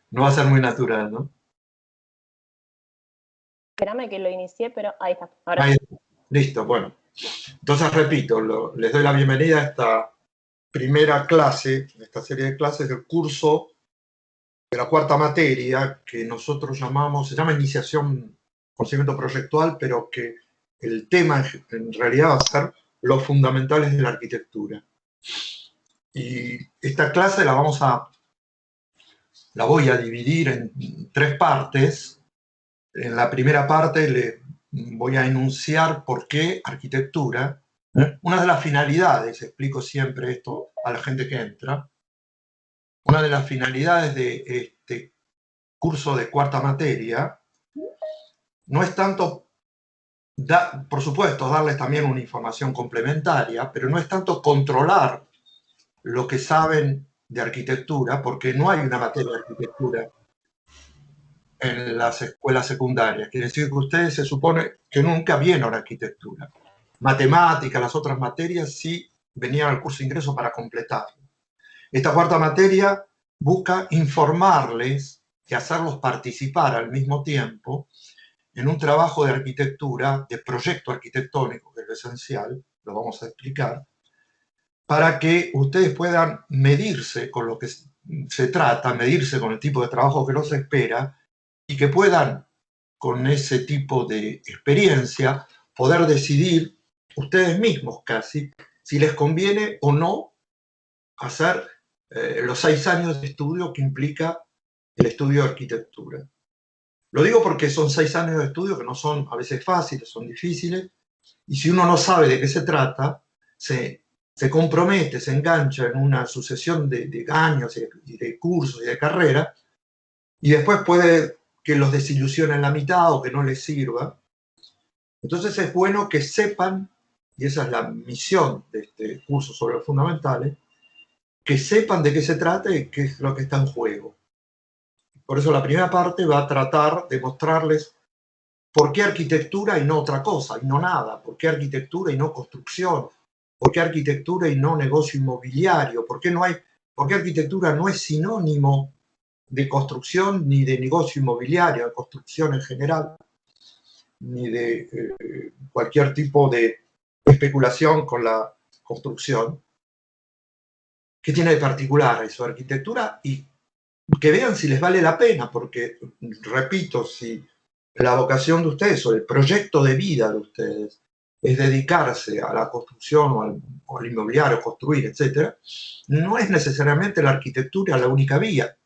No va a ser muy natural, ¿no? Espérame que lo inicié, pero ahí está. Ahora Ahí, sí. listo, bueno. Entonces, repito, les doy la bienvenida a esta primera clase, esta serie de clases del curso de la cuarta materia que nosotros llamamos, se llama Iniciación Conocimiento Proyectual, pero que el tema en realidad va a ser los fundamentales de la arquitectura. Y esta clase la voy a dividir en tres partes. En la primera parte le voy a enunciar por qué arquitectura. Una de las finalidades, explico siempre esto a la gente que entra, una de las finalidades de este curso de cuarta materia no es tanto, por supuesto, darles también una información complementaria, pero no es tanto controlar lo que saben de arquitectura, porque no hay una materia de arquitectura en las escuelas secundarias. Quiere decir que ustedes se supone que nunca vieron arquitectura. Matemática, las otras materias sí venían al curso de ingreso para completarlo. Esta cuarta materia busca informarles y hacerlos participar al mismo tiempo en un trabajo de arquitectura, de proyecto arquitectónico, que es lo esencial, lo vamos a explicar, para que ustedes puedan medirse con lo que se trata, medirse con el tipo de trabajo que los espera y que puedan, con ese tipo de experiencia, poder decidir ustedes mismos casi si les conviene o no hacer los 6 años de estudio que implica el estudio de arquitectura. Lo digo porque son 6 años de estudio que no son a veces fáciles, son difíciles, y si uno no sabe de qué se trata, se compromete, se engancha en una sucesión de años y de cursos y de carreras, y después puede que los desilusione en la mitad o que no les sirva. Entonces es bueno que sepan, y esa es la misión de este curso sobre los fundamentales, que sepan de qué se trata y qué es lo que está en juego. Por eso la primera parte va a tratar de mostrarles por qué arquitectura y no otra cosa, y no nada, por qué arquitectura y no construcción, por qué arquitectura y no negocio inmobiliario, por qué arquitectura no es sinónimo de construcción ni de negocio inmobiliario, de construcción en general, ni de cualquier tipo de especulación con la construcción. ¿Qué tiene de particular eso, arquitectura? Y que vean si les vale la pena, porque, repito, si la vocación de ustedes o el proyecto de vida de ustedes es dedicarse a la construcción o al inmobiliario, construir, etc., no es necesariamente la arquitectura la única vía.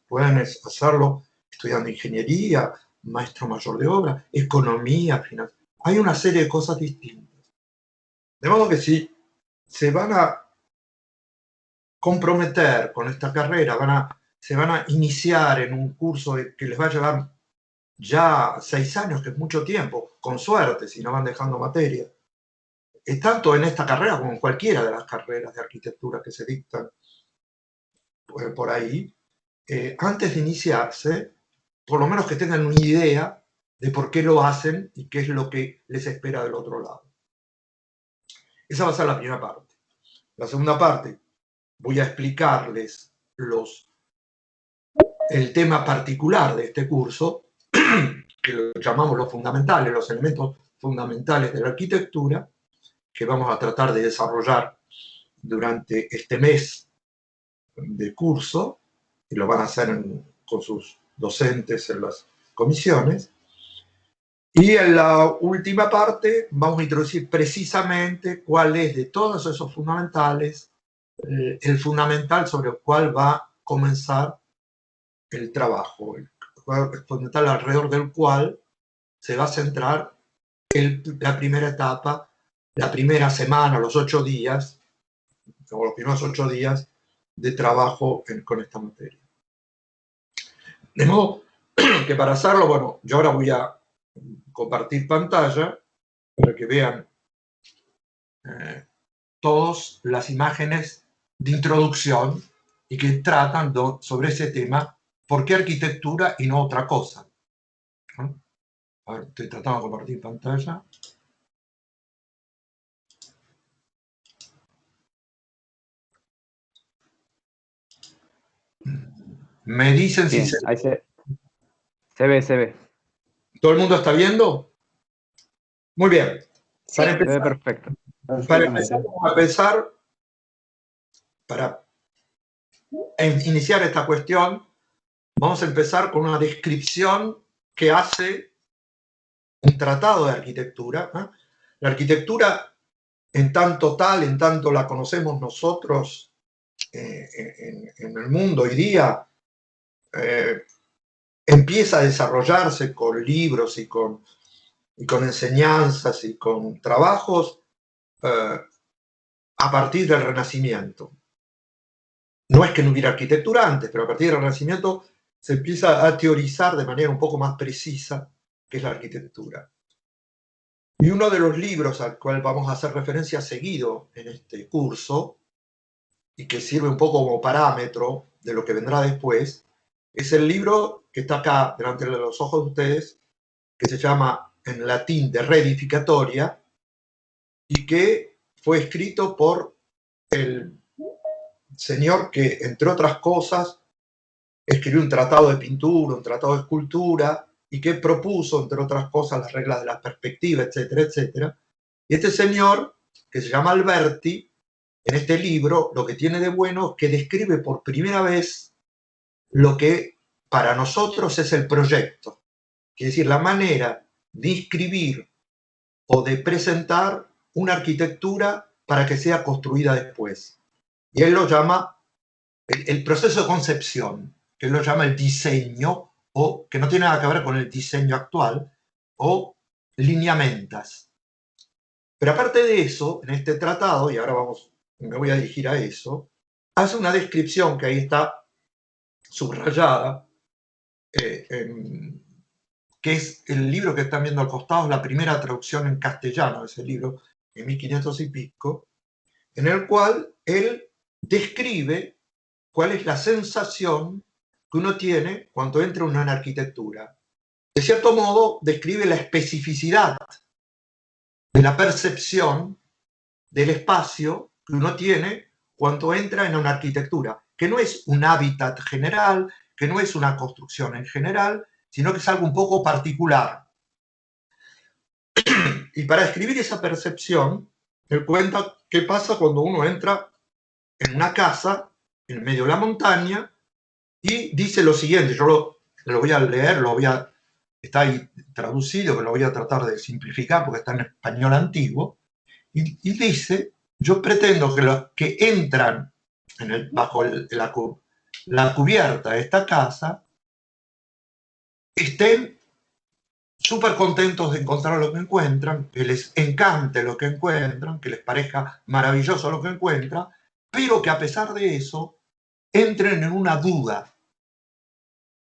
Pueden hacerlo estudiando ingeniería, maestro mayor de obra, economía, finanzas. Hay una serie de cosas distintas. De modo que si se van a comprometer con esta carrera, se van a iniciar en un curso que les va a llevar ya 6 años, que es mucho tiempo, con suerte, si no van dejando materia, tanto en esta carrera como en cualquiera de las carreras de arquitectura que se dictan por ahí, antes de iniciarse, por lo menos que tengan una idea de por qué lo hacen y qué es lo que les espera del otro lado. Esa va a ser la primera parte. La segunda parte, voy a explicarles el tema particular de este curso, que lo llamamos los fundamentales, los elementos fundamentales de la arquitectura, que vamos a tratar de desarrollar durante este mes de curso, y lo van a hacer con sus docentes en las comisiones. Y en la última parte vamos a introducir precisamente cuál es de todos esos fundamentales el fundamental sobre el cual va a comenzar el trabajo, el fundamental alrededor del cual se va a centrar la primera etapa, la primera semana, los 8 días, o los primeros 8 días de trabajo con esta materia. De modo que para hacerlo, bueno, yo ahora voy a compartir pantalla para que vean todas las imágenes de introducción y que tratan sobre ese tema, ¿por qué arquitectura y no otra cosa? ¿No? A ver, estoy tratando de compartir pantalla. Me dicen si Bien, ahí se ve. ¿Todo el mundo está viendo? Muy bien. Sí. Para Se ve empezar, perfecto. vamos a empezar, para iniciar esta cuestión, vamos a empezar con una descripción que hace un tratado de arquitectura. La arquitectura, en tanto tal, en tanto la conocemos nosotros en el mundo hoy día, empieza a desarrollarse con libros y con enseñanzas y con trabajos a partir del Renacimiento. No es que no hubiera arquitectura antes, pero a partir del Renacimiento se empieza a teorizar de manera un poco más precisa qué es la arquitectura. Y uno de los libros al cual vamos a hacer referencia seguido en este curso, y que sirve un poco como parámetro de lo que vendrá después, es el libro que está acá delante de los ojos de ustedes, que se llama en latín De Reedificatoria, y que fue escrito por el señor que, entre otras cosas, escribió un tratado de pintura, un tratado de escultura, y que propuso, entre otras cosas, las reglas de la perspectiva, etcétera, etcétera. Y este señor, que se llama Alberti, en este libro lo que tiene de bueno es que describe por primera vez lo que para nosotros es el proyecto, es decir, la manera de inscribir o de presentar una arquitectura para que sea construida después. Y él lo llama el proceso de concepción, que él lo llama el diseño, o que no tiene nada que ver con el diseño actual, o lineamentas. Pero aparte de eso, en este tratado, y ahora me voy a dirigir a eso, hace una descripción que ahí está subrayada, que es el libro que están viendo al costado, es la primera traducción en castellano de ese libro, en 1500 y pico, en el cual él describe cuál es la sensación que uno tiene cuando entra en una arquitectura. De cierto modo, describe la especificidad de la percepción del espacio que uno tiene cuando entra en una arquitectura, que no es un hábitat general, que no es una construcción en general, sino que es algo un poco particular. Y para describir esa percepción, él cuenta qué pasa cuando uno entra en una casa en medio de la montaña y dice lo siguiente, yo lo voy a leer, está ahí traducido, pero lo voy a tratar de simplificar porque está en español antiguo, y dice, yo pretendo que los que entran bajo la cubierta de esta casa estén súper contentos de encontrar lo que encuentran, que les encante lo que encuentran, que les parezca maravilloso lo que encuentran, pero que a pesar de eso entren en una duda,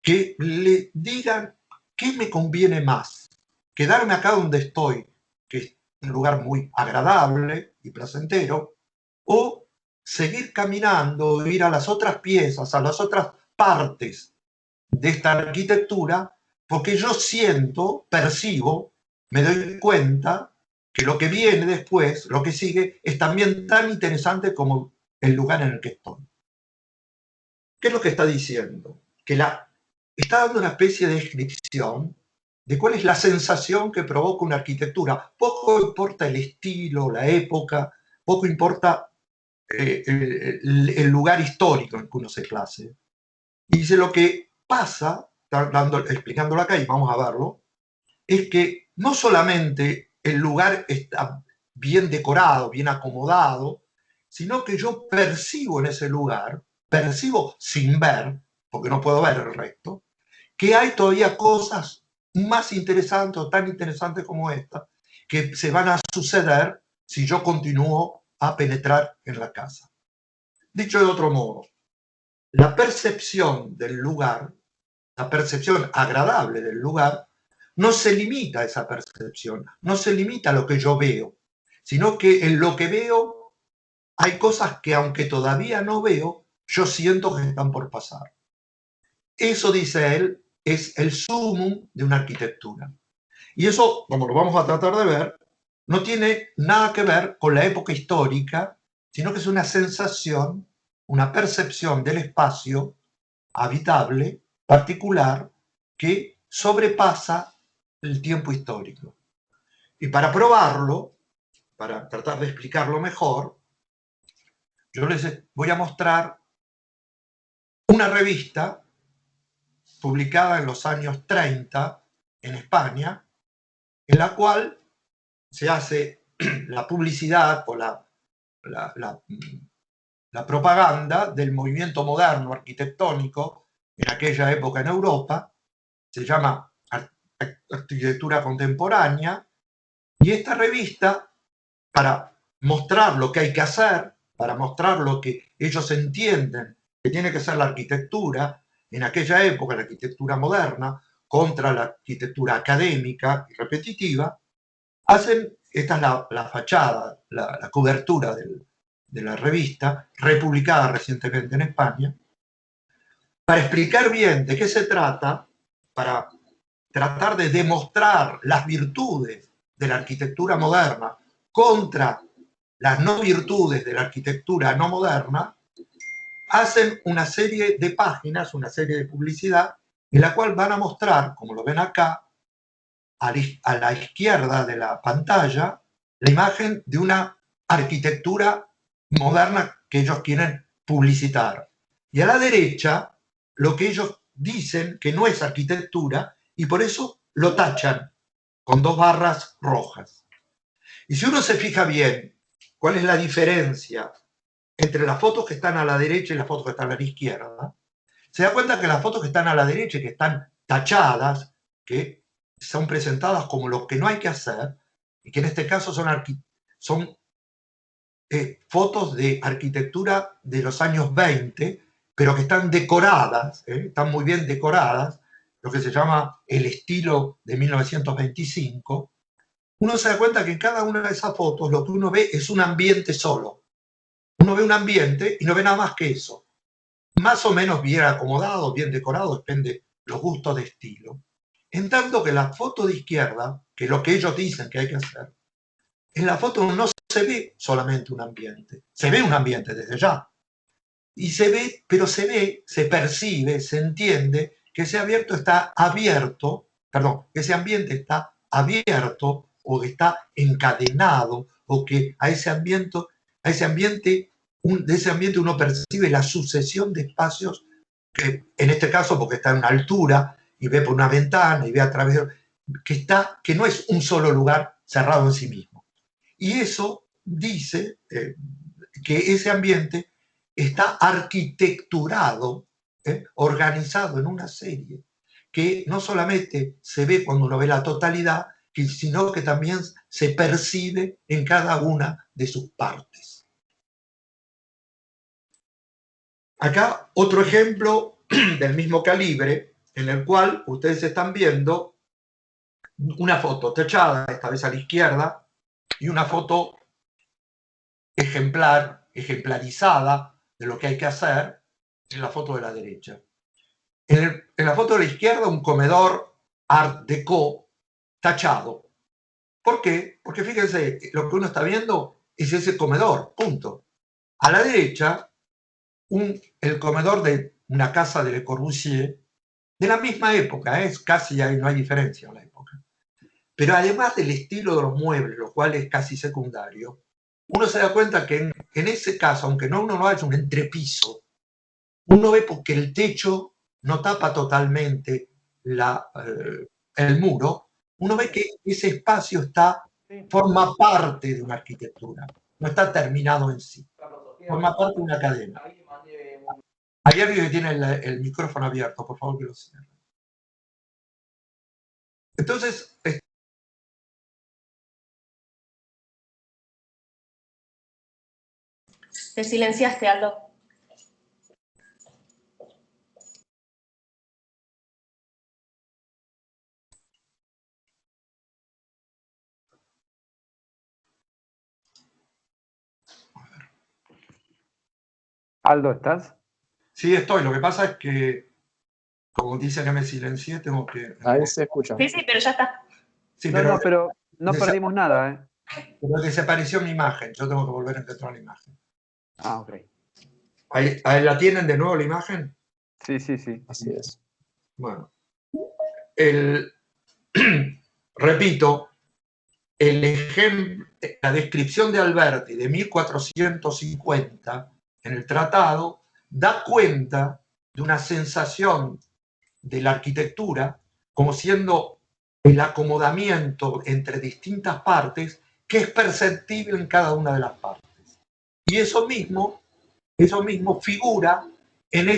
que le digan qué me conviene más, quedarme acá donde estoy, que es un lugar muy agradable y placentero, o seguir caminando, ir a las otras piezas, a las otras partes de esta arquitectura, porque yo siento, percibo, me doy cuenta que lo que viene después, lo que sigue, es también tan interesante como el lugar en el que estoy. ¿Qué es lo que está diciendo? Que está dando una especie de descripción de cuál es la sensación que provoca una arquitectura. Poco importa el estilo, la época, poco importa el lugar histórico en que uno se place. Y dice, lo que pasa, explicándolo acá y vamos a verlo, es que no solamente el lugar está bien decorado, bien acomodado, sino que yo percibo en ese lugar, percibo sin ver, porque no puedo ver el resto, que hay todavía cosas más interesantes o tan interesantes como esta, que se van a suceder si yo continúo a penetrar en la casa. Dicho de otro modo, la percepción del lugar, la percepción agradable del lugar, no se limita a esa percepción, no se limita a lo que yo veo, sino que en lo que veo hay cosas que aunque todavía no veo, yo siento que están por pasar. Eso, dice él, es el sumum de una arquitectura. Y eso, como lo vamos a tratar de ver, no tiene nada que ver con la época histórica, sino que es una sensación, una percepción del espacio habitable, particular, que sobrepasa el tiempo histórico. Y para probarlo, para tratar de explicarlo mejor, yo les voy a mostrar una revista publicada en los años 30 en España, en la cual se hace la publicidad o la propaganda del movimiento moderno arquitectónico en aquella época en Europa. Se llama Arquitectura Contemporánea, y esta revista, para mostrar lo que hay que hacer, para mostrar lo que ellos entienden que tiene que ser la arquitectura en aquella época, la arquitectura moderna, contra la arquitectura académica y repetitiva, hacen, esta es la fachada, la cobertura de la revista, republicada recientemente en España, para explicar bien de qué se trata, para tratar de demostrar las virtudes de la arquitectura moderna contra las no virtudes de la arquitectura no moderna, hacen una serie de páginas, una serie de publicidad, en la cual van a mostrar, como lo ven acá, a la izquierda de la pantalla, la imagen de una arquitectura moderna que ellos quieren publicitar. Y a la derecha, lo que ellos dicen que no es arquitectura, y por eso lo tachan con 2 barras rojas. Y si uno se fija bien cuál es la diferencia entre las fotos que están a la derecha y las fotos que están a la izquierda, se da cuenta que las fotos que están a la derecha y que están tachadas, que son presentadas como lo que no hay que hacer, y que en este caso son fotos de arquitectura de los años 20, pero que están decoradas, están muy bien decoradas, lo que se llama el estilo de 1925, uno se da cuenta que en cada una de esas fotos lo que uno ve es un ambiente solo. Uno ve un ambiente y no ve nada más que eso. Más o menos bien acomodado, bien decorado, depende de los gustos de estilo. En tanto que la foto de izquierda, que es lo que ellos dicen que hay que hacer, en la foto no se ve solamente un ambiente. Se ve un ambiente desde ya. Y se ve, pero se ve, se percibe, se entiende que ese ambiente está abierto, que ese ambiente está abierto o que está encadenado, o que de ese ambiente uno percibe la sucesión de espacios, que en este caso porque está en una altura y ve por una ventana y ve a través que no es un solo lugar cerrado en sí mismo. Y eso dice que ese ambiente está arquitecturado, organizado en una serie, que no solamente se ve cuando uno ve la totalidad, sino que también se percibe en cada una de sus partes. Acá otro ejemplo del mismo calibre, en el cual ustedes están viendo una foto techada, esta vez a la izquierda, y una foto ejemplarizada de lo que hay que hacer en la foto de la derecha. En la foto de la izquierda, un comedor Art Deco tachado. ¿Por qué? Porque fíjense, lo que uno está viendo es ese comedor, punto. A la derecha, el comedor de una casa de Le Corbusier, de la misma época, casi no hay diferencia en la época. Pero además del estilo de los muebles, lo cual es casi secundario, uno se da cuenta que en ese caso, aunque uno no haya un entrepiso, uno ve porque el techo no tapa totalmente el muro, uno ve que ese espacio forma parte de una arquitectura, no está terminado en sí, forma parte de una cadena. Hay alguien que tiene el micrófono abierto, por favor que lo cierre. Entonces, Te silenciaste, Aldo. Aldo, ¿estás? Sí, estoy. Lo que pasa es que, como dice que me silencié, tengo que... Ahí se escucha. Sí, pero ya está. Sí, pero no perdimos nada, ¿eh? Pero desapareció mi imagen. Yo tengo que volver a encontrar la imagen. Ah, ok. ¿Ahí la tienen de nuevo la imagen? Sí, sí, sí. Así es. Bueno, repito, la descripción de Alberti de 1450 en el tratado da cuenta de una sensación de la arquitectura como siendo el acomodamiento entre distintas partes que es perceptible en cada una de las partes. Y eso mismo figura en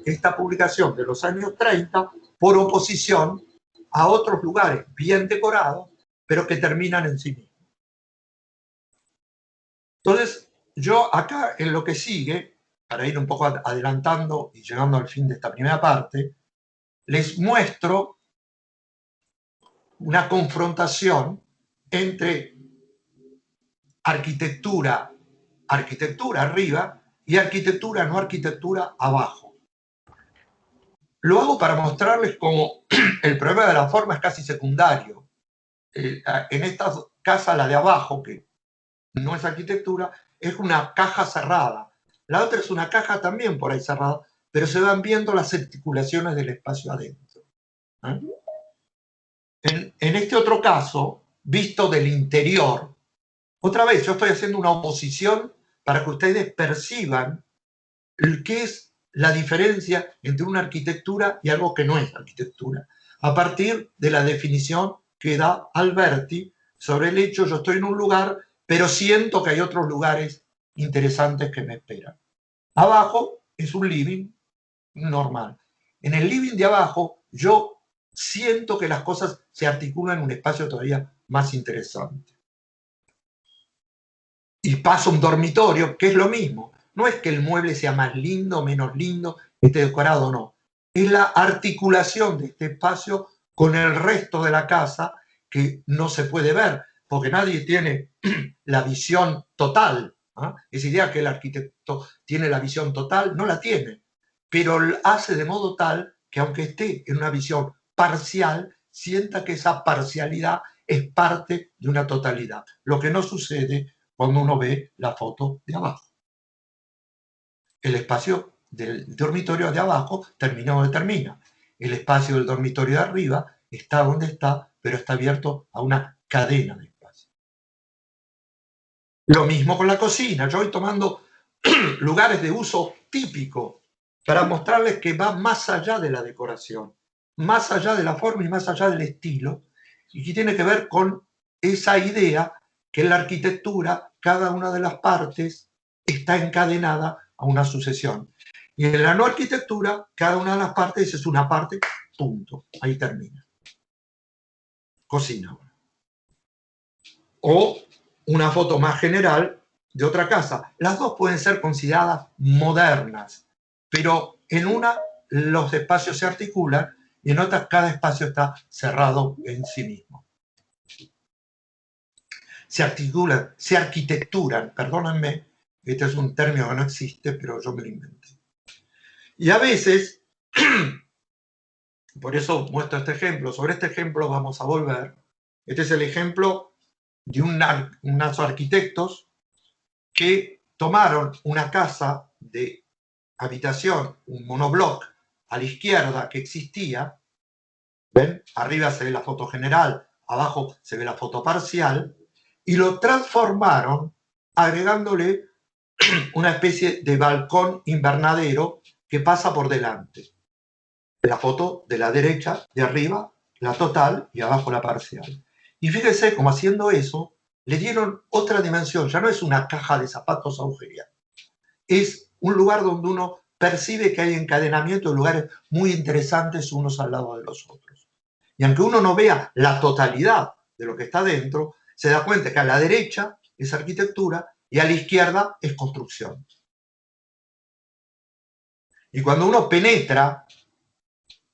esta publicación de los años 30 por oposición a otros lugares bien decorados, pero que terminan en sí mismos. Entonces, yo acá en lo que sigue, para ir un poco adelantando y llegando al fin de esta primera parte, les muestro una confrontación entre arquitectura arriba y arquitectura, no arquitectura, abajo. Lo hago para mostrarles cómo el problema de la forma es casi secundario. En esta casa, la de abajo, que no es arquitectura, es una caja cerrada. La otra es una caja también por ahí cerrada, pero se van viendo las articulaciones del espacio adentro. En este otro caso, visto del interior, otra vez yo estoy haciendo una oposición para que ustedes perciban qué es la diferencia entre una arquitectura y algo que no es arquitectura, a partir de la definición que da Alberti sobre el hecho, yo estoy en un lugar, pero siento que hay otros lugares interesantes que me esperan. Abajo es un living normal. En el living de abajo yo siento que las cosas se articulan en un espacio todavía más interesante. Y paso a un dormitorio, que es lo mismo. No es que el mueble sea más lindo, menos lindo, esté decorado, no. Es la articulación de este espacio con el resto de la casa que no se puede ver, porque nadie tiene la visión total. Esa idea que el arquitecto tiene la visión total, no la tiene, pero hace de modo tal que aunque esté en una visión parcial, sienta que esa parcialidad es parte de una totalidad, lo que no sucede cuando uno ve la foto de abajo. El espacio del dormitorio de abajo termina donde termina. El espacio del dormitorio de arriba está donde está, pero está abierto a una cadena de espacio. Lo mismo con la cocina. Yo voy tomando lugares de uso típico para mostrarles que va más allá de la decoración, más allá de la forma y más allá del estilo, y que tiene que ver con esa idea que en la arquitectura cada una de las partes está encadenada a una sucesión. Y en la no arquitectura, cada una de las partes es una parte, punto. Ahí termina. Cocina. O una foto más general de otra casa. Las dos pueden ser consideradas modernas, pero en una los espacios se articulan y en otra cada espacio está cerrado en sí mismo. Se articulan, se arquitecturan, perdónenme, este es un término que no existe, pero yo me lo inventé. Y a veces, por eso muestro este ejemplo, sobre este ejemplo vamos a volver. Este es el ejemplo de unos arquitectos que tomaron una casa de habitación, un monobloc a la izquierda que existía, ¿ven? Arriba se ve la foto general, abajo se ve la foto parcial, y lo transformaron agregándole una especie de balcón invernadero que pasa por delante. La foto de la derecha, de arriba, la total y abajo la parcial. Y fíjense cómo haciendo eso, le dieron otra dimensión. Ya no es una caja de zapatos agujereada. Es un lugar donde uno percibe que hay encadenamiento de lugares muy interesantes unos al lado de los otros. Y aunque uno no vea la totalidad de lo que está dentro, se da cuenta que a la derecha es arquitectura y a la izquierda es construcción. Y cuando uno penetra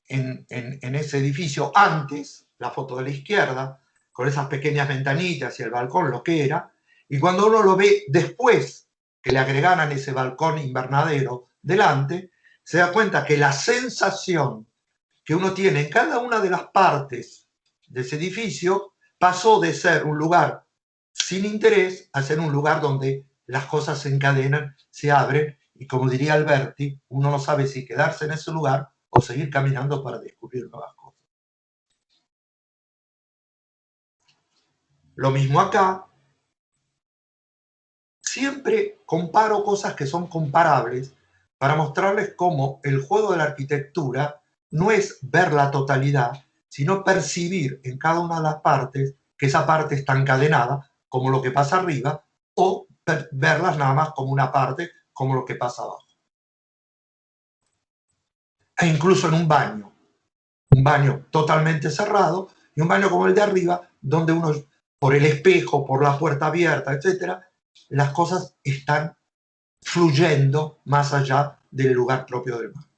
en ese edificio antes, la foto de la izquierda, con esas pequeñas ventanitas y el balcón, lo que era, y cuando uno lo ve después que le agregaran ese balcón invernadero delante, se da cuenta que la sensación que uno tiene en cada una de las partes de ese edificio pasó de ser un lugar sin interés a ser un lugar donde las cosas se encadenan, se abren Y como diría Alberti, uno no sabe si quedarse en ese lugar o seguir caminando para descubrir nuevas cosas. Lo mismo acá. Siempre comparo cosas que son comparables para mostrarles cómo el juego de la arquitectura no es ver la totalidad, sino percibir en cada una de las partes que esa parte está encadenada, como lo que pasa arriba, o verlas nada más como una parte, como lo que pasa abajo. E incluso en un baño totalmente cerrado y un baño como el de arriba, donde uno, por el espejo, por la puerta abierta, etcétera, las cosas están fluyendo más allá del lugar propio del baño.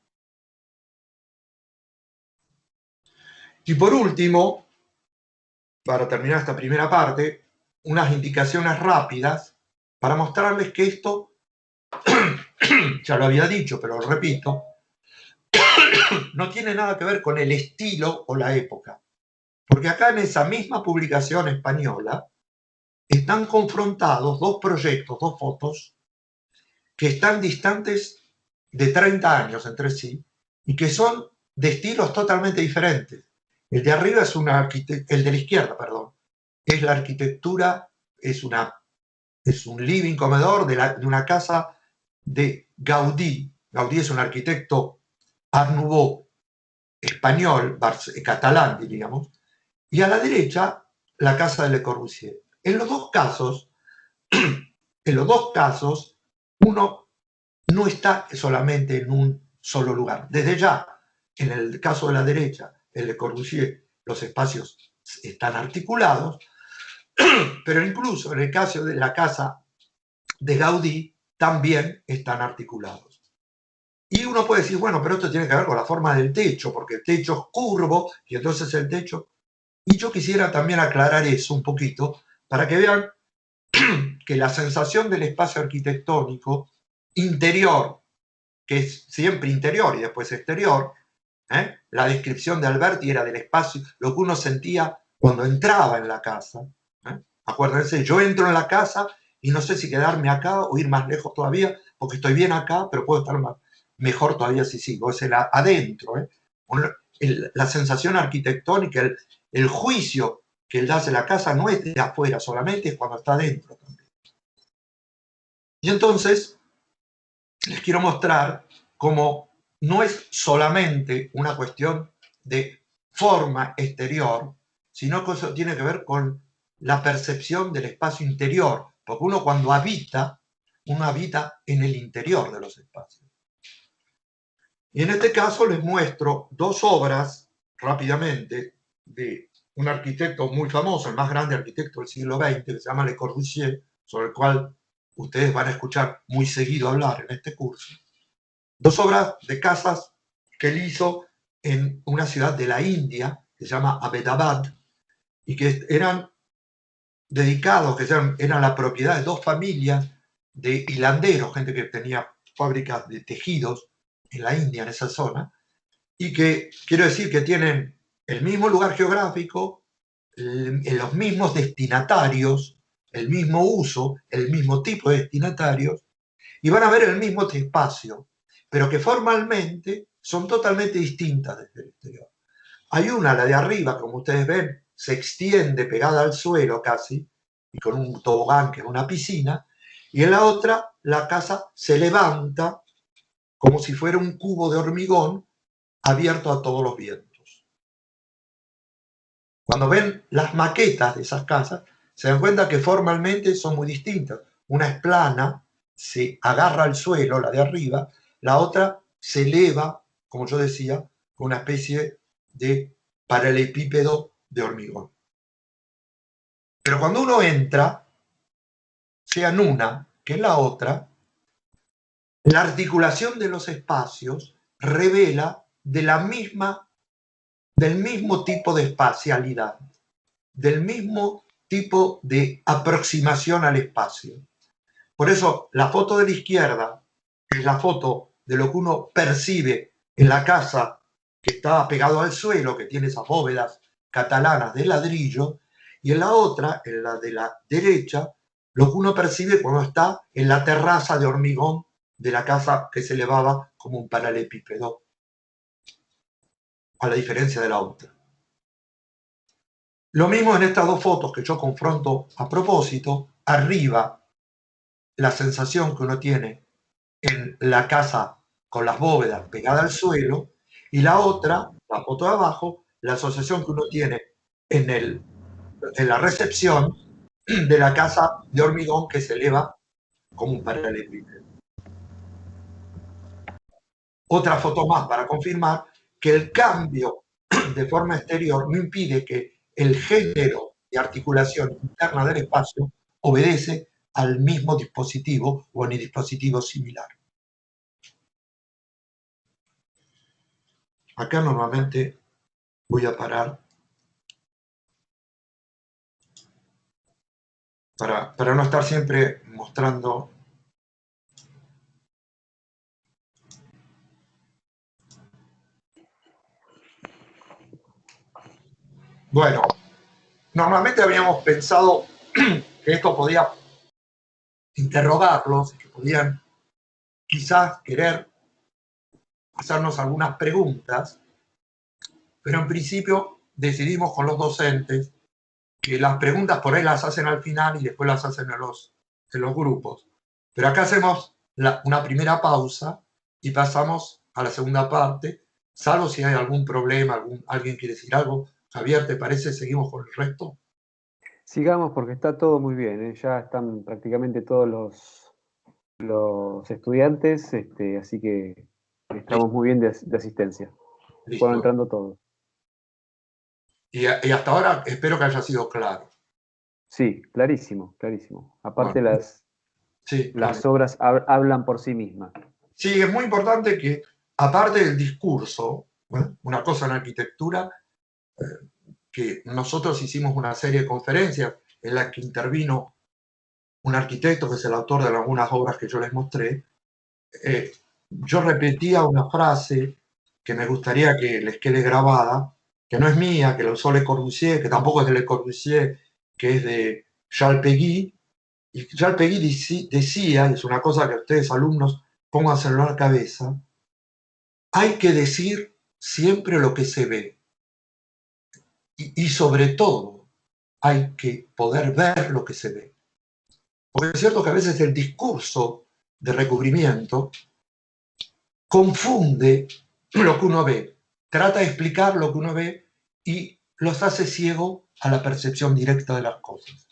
Y por último, para terminar esta primera parte, unas indicaciones rápidas para mostrarles que esto, ya lo había dicho, pero lo repito, no tiene nada que ver con el estilo o la época. Porque acá en esa misma publicación española están confrontados dos proyectos, dos fotos, que están distantes de 30 años entre sí y que son de estilos totalmente diferentes. El de arriba es el de la izquierda, perdón, es la arquitectura, es un living comedor de una casa de Gaudí. Gaudí es un arquitecto Art Nouveau español, catalán, diríamos, y a la derecha la casa de Le Corbusier. En los dos casos, uno no está solamente en un solo lugar. Desde ya, en el caso de la derecha, el Le Corbusier, los espacios están articulados, pero incluso en el caso de la casa de Gaudí, también están articulados. Y uno puede decir, bueno, pero esto tiene que ver con la forma del techo, porque el techo es curvo, y entonces el techo... Y yo quisiera también aclarar eso un poquito, para que vean que la sensación del espacio arquitectónico interior, que es siempre interior y después exterior, la descripción de Alberti era del espacio, lo que uno sentía cuando entraba en la casa. Acuérdense, yo entro en la casa y no sé si quedarme acá o ir más lejos todavía, porque estoy bien acá, pero puedo estar mejor todavía si sigo. Es el adentro. La sensación arquitectónica, el juicio que él da de la casa no es de afuera solamente, es cuando está adentro también. Y entonces les quiero mostrar cómo no es solamente una cuestión de forma exterior, sino que eso tiene que ver con la percepción del espacio interior, porque uno cuando habita, uno habita en el interior de los espacios. Y en este caso les muestro dos obras rápidamente de un arquitecto muy famoso, el más grande arquitecto del siglo XX, que se llama Le Corbusier, sobre el cual ustedes van a escuchar muy seguido hablar en este curso. Dos obras de casas que él hizo en una ciudad de la India, que se llama Ahmedabad, y que eran dedicados, que eran la propiedad de dos familias de hilanderos, gente que tenía fábricas de tejidos en la India, en esa zona, y que quiero decir que tienen el mismo lugar geográfico, los mismos destinatarios, el mismo uso, el mismo tipo de destinatarios, y van a ver el mismo espacio, pero que formalmente son totalmente distintas desde el exterior. Hay una, la de arriba, como ustedes ven, se extiende pegada al suelo casi, y con un tobogán que es una piscina, y en la otra la casa se levanta como si fuera un cubo de hormigón abierto a todos los vientos. Cuando ven las maquetas de esas casas, se dan cuenta que formalmente son muy distintas. Una es plana, se agarra al suelo, la de arriba, la otra se eleva, como yo decía, con una especie de paralelepípedo de hormigón. Pero cuando uno entra, sea en una que en la otra, la articulación de los espacios revela del mismo tipo de espacialidad, del mismo tipo de aproximación al espacio. Por eso la foto de la izquierda es la foto de lo que uno percibe en la casa que está pegado al suelo, que tiene esas bóvedas catalanas de ladrillo, y en la otra, en la de la derecha, lo que uno percibe cuando está en la terraza de hormigón de la casa que se elevaba como un paralelepípedo, a la diferencia de la otra. Lo mismo en estas dos fotos que yo confronto a propósito. Arriba, la sensación que uno tiene en la casa con las bóvedas pegadas al suelo, y la otra, la foto de abajo, la asociación que uno tiene en la recepción de la casa de hormigón que se eleva como un paralelepípedo. Otra foto más para confirmar que el cambio de forma exterior no impide que el género de articulación interna del espacio obedece al mismo dispositivo o a un dispositivo similar. Acá normalmente voy a parar para no estar siempre mostrando. Bueno, normalmente habíamos pensado que esto podía interrogarlos, que podían quizás querer hacernos algunas preguntas, pero en principio decidimos con los docentes que las preguntas por ahí las hacen al final y después las hacen en los grupos. Pero acá hacemos una primera pausa y pasamos a la segunda parte, salvo si hay algún problema, alguien quiere decir algo. Javier, ¿te parece? ¿Seguimos con el resto? Sigamos porque está todo muy bien, ¿eh? Ya están prácticamente todos los estudiantes, así que estamos muy bien de asistencia. Listo. Fueron entrando todos. Y hasta ahora espero que haya sido claro. Sí, clarísimo, clarísimo. Aparte Bueno, sí, las obras hablan por sí mismas. Sí, es muy importante que, aparte del discurso, una cosa en arquitectura, que nosotros hicimos una serie de conferencias en las que intervino un arquitecto que es el autor de algunas obras que yo les mostré. Yo repetía una frase que me gustaría que les quede grabada, que no es mía, que la usó Le Corbusier, que tampoco es de Le Corbusier, que es de Charles Péguy. Y Charles Péguy decía, y es una cosa que ustedes alumnos pónganselo a la cabeza, hay que decir siempre lo que se ve. Y sobre todo, hay que poder ver lo que se ve. Porque es cierto que a veces el discurso de recubrimiento confunde lo que uno ve, trata de explicar lo que uno ve y los hace ciego a la percepción directa de las cosas.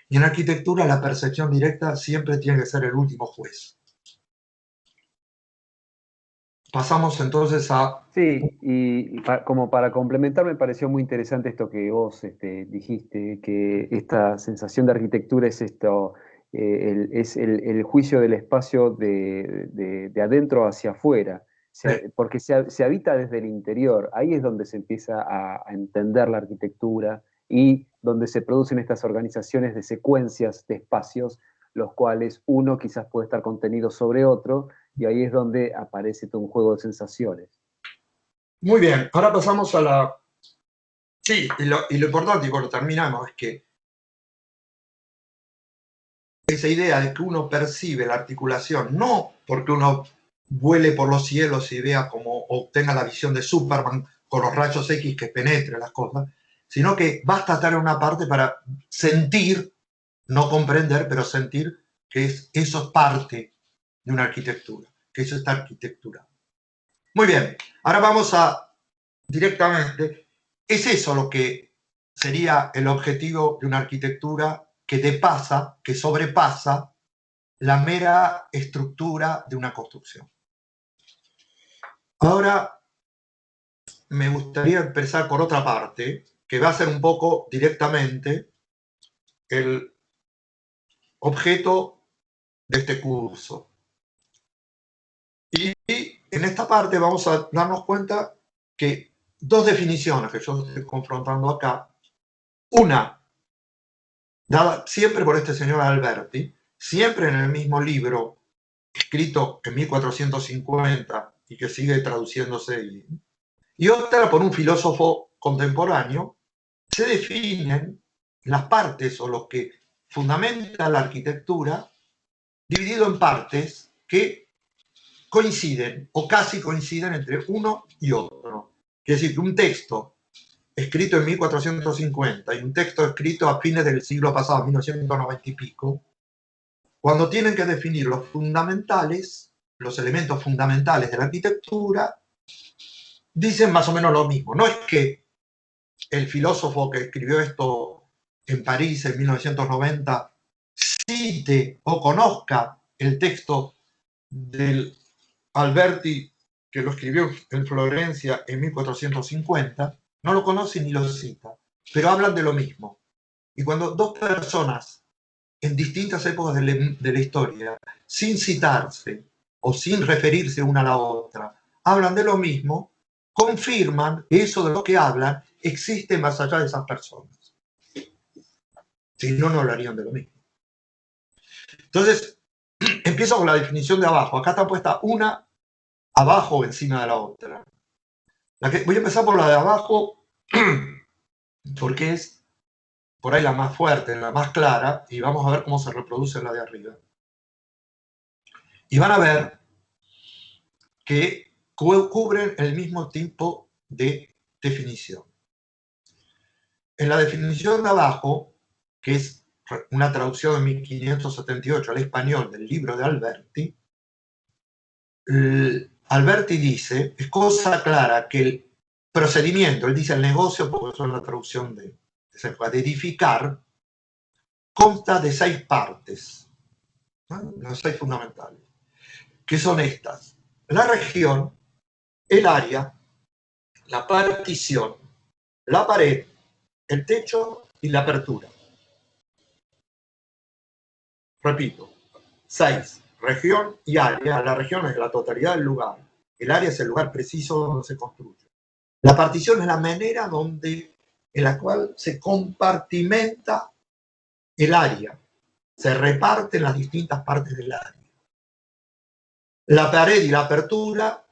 Y en arquitectura la percepción directa siempre tiene que ser el último juez. Pasamos entonces a... Sí, y como para complementar, me pareció muy interesante esto que vos dijiste, que esta sensación de arquitectura es esto, es el juicio del espacio de adentro hacia afuera, porque se habita desde el interior, ahí es donde se empieza a entender la arquitectura y donde se producen estas organizaciones de secuencias de espacios, los cuales uno quizás puede estar contenido sobre otro, y ahí es donde aparece todo un juego de sensaciones. Muy bien, ahora pasamos a la... Sí, y lo importante, y cuando terminamos, es que esa idea de que uno percibe la articulación, no porque uno vuele por los cielos y vea como obtenga la visión de Superman con los rayos X que penetre las cosas, sino que basta estar en una parte para sentir, no comprender, pero sentir que eso es parte de una arquitectura, que eso está arquitecturado. Muy bien, ahora vamos a directamente, ¿es eso lo que sería el objetivo de una arquitectura que sobrepasa la mera estructura de una construcción? Ahora me gustaría empezar por otra parte, que va a ser un poco directamente el objeto de este curso. Y en esta parte vamos a darnos cuenta que dos definiciones que yo estoy confrontando acá, una dada siempre por este señor Alberti, siempre en el mismo libro, escrito en 1450 y que sigue traduciéndose, y otra por un filósofo contemporáneo, se definen las partes o lo que fundamenta la arquitectura dividido en partes que coinciden o casi coinciden entre uno y otro. Quiere decir que un texto escrito en 1450 y un texto escrito a fines del siglo pasado, 1990 y pico, cuando tienen que definir los fundamentales, los elementos fundamentales de la arquitectura, dicen más o menos lo mismo. No es que el filósofo que escribió esto en París en 1990 cite o conozca el texto del Alberti, que lo escribió en Florencia en 1450, no lo conoce ni lo cita, pero hablan de lo mismo. Y cuando dos personas en distintas épocas de la historia, sin citarse o sin referirse una a la otra, hablan de lo mismo, confirman que eso de lo que hablan existe más allá de esas personas. Si no, no hablarían de lo mismo. Entonces, empiezo con la definición de abajo. Acá está puesta una abajo o encima de la otra. Voy a empezar por la de abajo porque es por ahí la más fuerte, la más clara, y vamos a ver cómo se reproduce la de arriba. Y van a ver que cubren el mismo tipo de definición. En la definición de abajo, que es una traducción de 1578 al español del libro de Alberti, Alberti dice, es cosa clara que el procedimiento, él dice el negocio, porque eso es la traducción de edificar, consta de 6 partes, ¿no? Las 6 fundamentales, que son estas: la región, el área, la partición, la pared, el techo y la apertura. Repito, 6, región y área. La región es la totalidad del lugar, el área es el lugar preciso donde se construye. La partición es la manera en la cual se compartimenta el área, se reparten las distintas partes del área. La pared y la apertura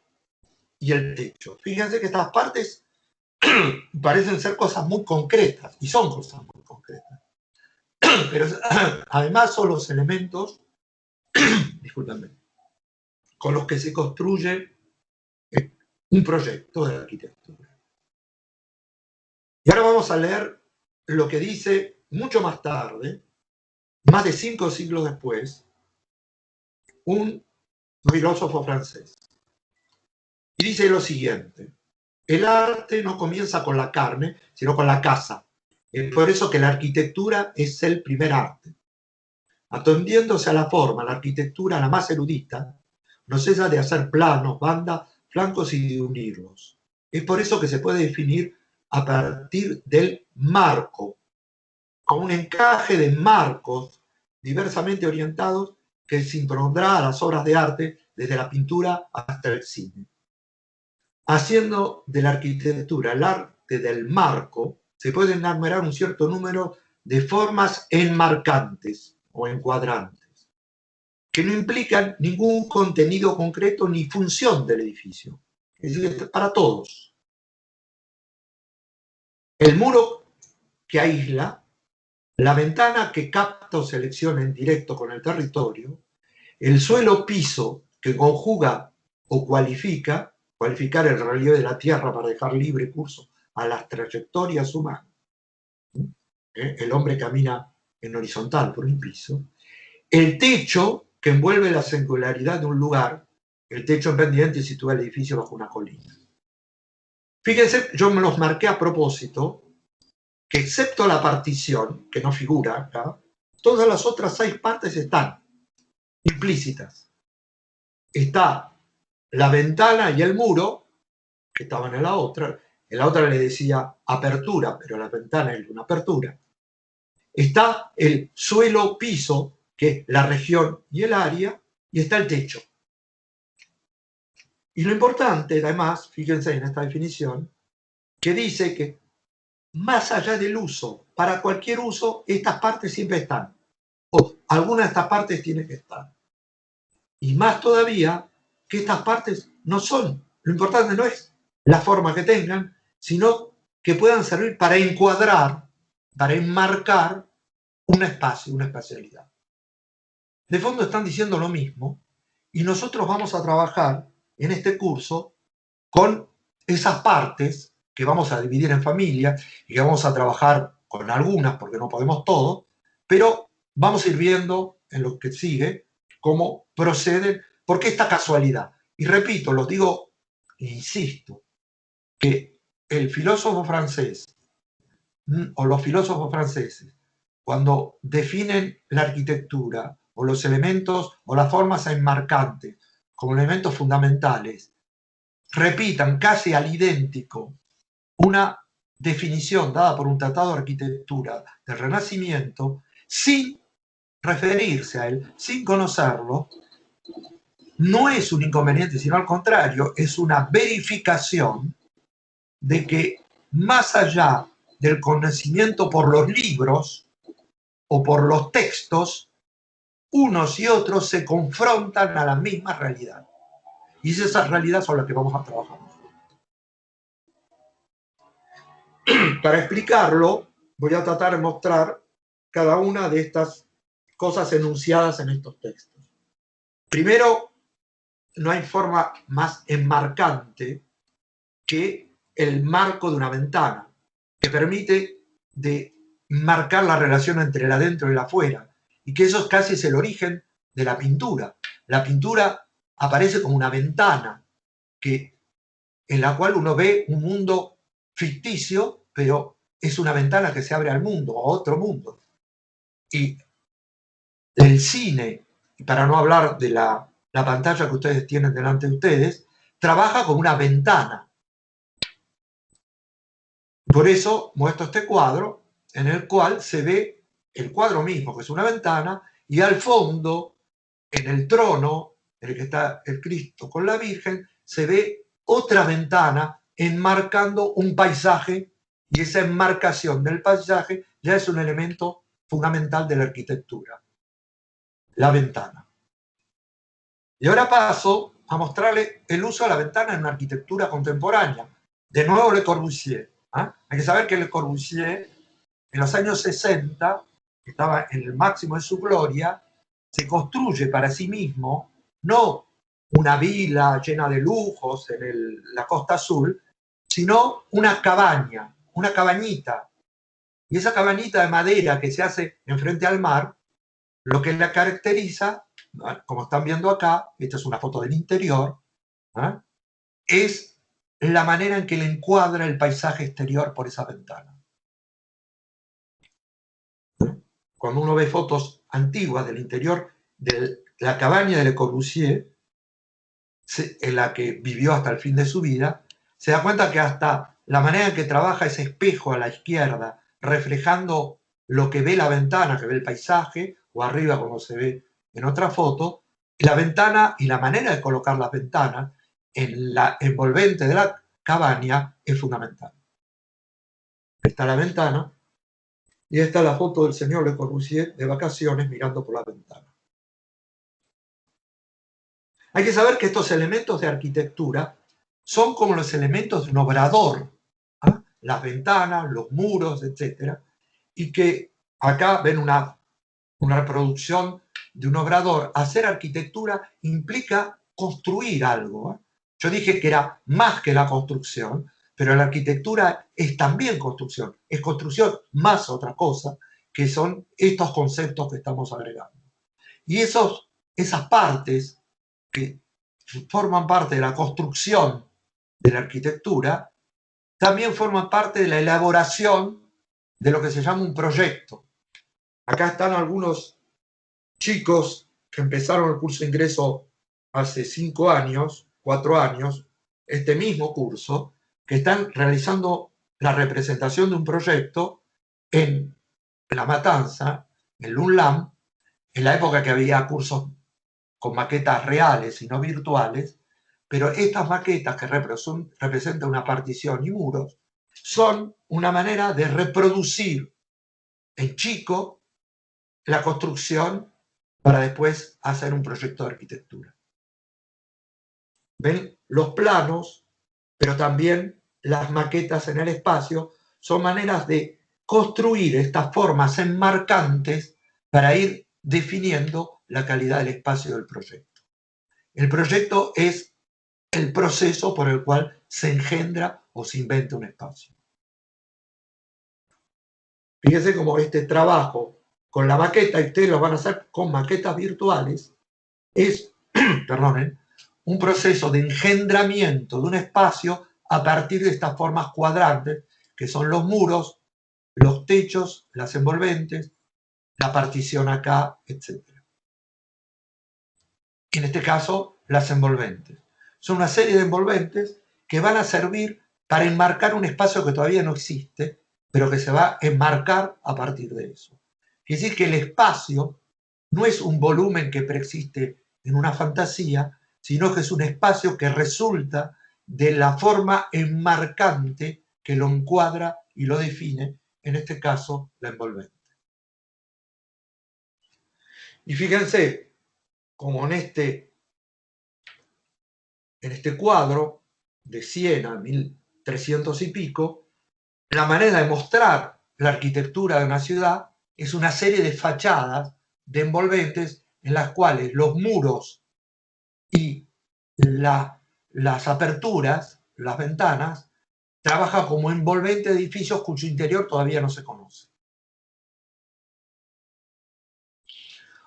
y el techo. Fíjense que estas partes parecen ser cosas muy concretas, y son cosas muy concretas. Pero además son los elementos, discúlpenme, con los que se construye un proyecto de arquitectura. Y ahora vamos a leer lo que dice mucho más tarde, más de 5 siglos después, un filósofo francés. Y dice lo siguiente: el arte no comienza con la carne, sino con la casa. Es por eso que la arquitectura es el primer arte. Atendiéndose a la forma, la arquitectura, la más erudita, no cesa de hacer planos, bandas, flancos y de unirlos. Es por eso que se puede definir a partir del marco, con un encaje de marcos diversamente orientados que se impondrá a las obras de arte desde la pintura hasta el cine. Haciendo de la arquitectura el arte del marco, se pueden enumerar un cierto número de formas enmarcantes o encuadrantes, que no implican ningún contenido concreto ni función del edificio. Es decir, para todos. El muro que aísla, la ventana que capta o selecciona en directo con el territorio, el suelo piso que conjuga o cualificar el relieve de la tierra para dejar libre curso a las trayectorias humanas. El hombre camina en horizontal por un piso. El techo que envuelve la singularidad de un lugar, el techo en pendiente sitúa el edificio bajo una colina. Fíjense, yo me los marqué a propósito, que excepto la partición, que no figura acá, todas las otras 6 partes están implícitas. Está la ventana y el muro, que estaban en la otra le decía apertura, pero la ventana es una apertura. Está el suelo piso, que es la región y el área, y está el techo. Y lo importante, además, fíjense en esta definición, que dice que más allá del uso, para cualquier uso, estas partes siempre están. O alguna de estas partes tiene que estar. Y más todavía, que estas partes no son. Lo importante no es la forma que tengan, sino que puedan servir para encuadrar, para enmarcar un espacio, una espacialidad. De fondo están diciendo lo mismo, Y nosotros vamos a trabajar en este curso con esas partes que vamos a dividir en familias y que vamos a trabajar con algunas, porque no podemos todo, pero vamos a ir viendo en lo que sigue cómo proceden, por qué esta casualidad. Y repito, los digo, insisto, que el filósofo francés o los filósofos franceses, cuando definen la arquitectura o los elementos o las formas enmarcantes como elementos fundamentales, repitan casi al idéntico una definición dada por un tratado de arquitectura del Renacimiento, sin referirse a él, sin conocerlo, no es un inconveniente, sino al contrario, es una verificación de que más allá del conocimiento por los libros o por los textos, unos y otros se confrontan a la misma realidad. Y esas realidades son las que vamos a trabajar. Para explicarlo, voy a tratar de mostrar cada una de estas cosas enunciadas en estos textos. Primero, no hay forma más enmarcante que el marco de una ventana, que permite de marcar la relación entre el adentro y el afuera, y que eso casi es el origen de la pintura. La pintura aparece como una ventana en la cual uno ve un mundo ficticio, pero es una ventana que se abre al mundo, a otro mundo. Y el cine, para no hablar de la pantalla que ustedes tienen delante de ustedes, trabaja como una ventana. Por eso muestro este cuadro en el cual se ve el cuadro mismo, que es una ventana, y al fondo, en el trono en el que está el Cristo con la Virgen, se ve otra ventana enmarcando un paisaje, y esa enmarcación del paisaje ya es un elemento fundamental de la arquitectura, la ventana. Y ahora paso a mostrarle el uso de la ventana en una arquitectura contemporánea. De nuevo Le Corbusier. Hay que saber que Le Corbusier, en los años 60, que estaba en el máximo de su gloria, se construye para sí mismo, no una vila llena de lujos en la Costa Azul, sino una cabaña, una cabañita. Y esa cabañita de madera que se hace enfrente al mar, lo que la caracteriza, como están viendo acá, esta es una foto del interior, es la manera en que le encuadra el paisaje exterior por esa ventana. Cuando uno ve fotos antiguas del interior de la cabaña de Le Corbusier, en la que vivió hasta el fin de su vida, se da cuenta que hasta la manera en que trabaja ese espejo a la izquierda, reflejando lo que ve la ventana, que ve el paisaje, o arriba como se ve en otra foto, la ventana y la manera de colocar las ventanas en la envolvente de la cabaña es fundamental. Está la ventana y esta es la foto del señor Le Corbusier de vacaciones mirando por la ventana. Hay que saber que estos elementos de arquitectura son como los elementos de un obrador, las ventanas, los muros, etc. Y que acá ven una reproducción de un obrador. Hacer arquitectura implica construir algo. Yo dije que era más que la construcción, pero la arquitectura es también construcción. Es construcción más otra cosa, que son estos conceptos que estamos agregando. Y esas partes que forman parte de la construcción de la arquitectura, también forman parte de la elaboración de lo que se llama un proyecto. Acá están algunos chicos que empezaron el curso de ingreso hace 5 años, 4 años, este mismo curso, que están realizando la representación de un proyecto en La Matanza, en LUNLAM, en la época que había cursos con maquetas reales y no virtuales, pero estas maquetas que representan una partición y muros son una manera de reproducir en chico la construcción para después hacer un proyecto de arquitectura. Ven los planos, pero también las maquetas en el espacio son maneras de construir estas formas enmarcantes para ir definiendo la calidad del espacio del proyecto. El proyecto es el proceso por el cual se engendra o se inventa un espacio. Fíjense cómo este trabajo con la maqueta, y ustedes lo van a hacer con maquetas virtuales, es, perdonen, un proceso de engendramiento de un espacio a partir de estas formas cuadrantes, que son los muros, los techos, las envolventes, la partición acá, etc. En este caso, las envolventes. Son una serie de envolventes que van a servir para enmarcar un espacio que todavía no existe, pero que se va a enmarcar a partir de eso. Es decir, que el espacio no es un volumen que preexiste en una fantasía, sino que es un espacio que resulta de la forma enmarcante que lo encuadra y lo define, en este caso, la envolvente. Y fíjense, como en este cuadro de Siena, 1300 y pico, la manera de mostrar la arquitectura de una ciudad es una serie de fachadas, de envolventes, en las cuales los muros y las aperturas, las ventanas, trabajan como envolvente de edificios cuyo interior todavía no se conoce.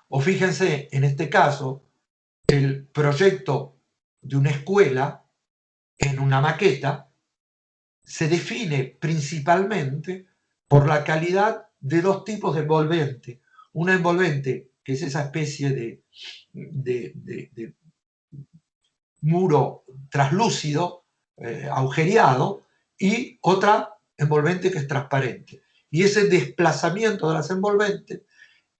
O fíjense, en este caso, el proyecto de una escuela en una maqueta se define principalmente por la calidad de dos tipos de envolvente. Una envolvente, que es esa especie de muro traslúcido, agujereado, y otra envolvente que es transparente. Y ese desplazamiento de las envolventes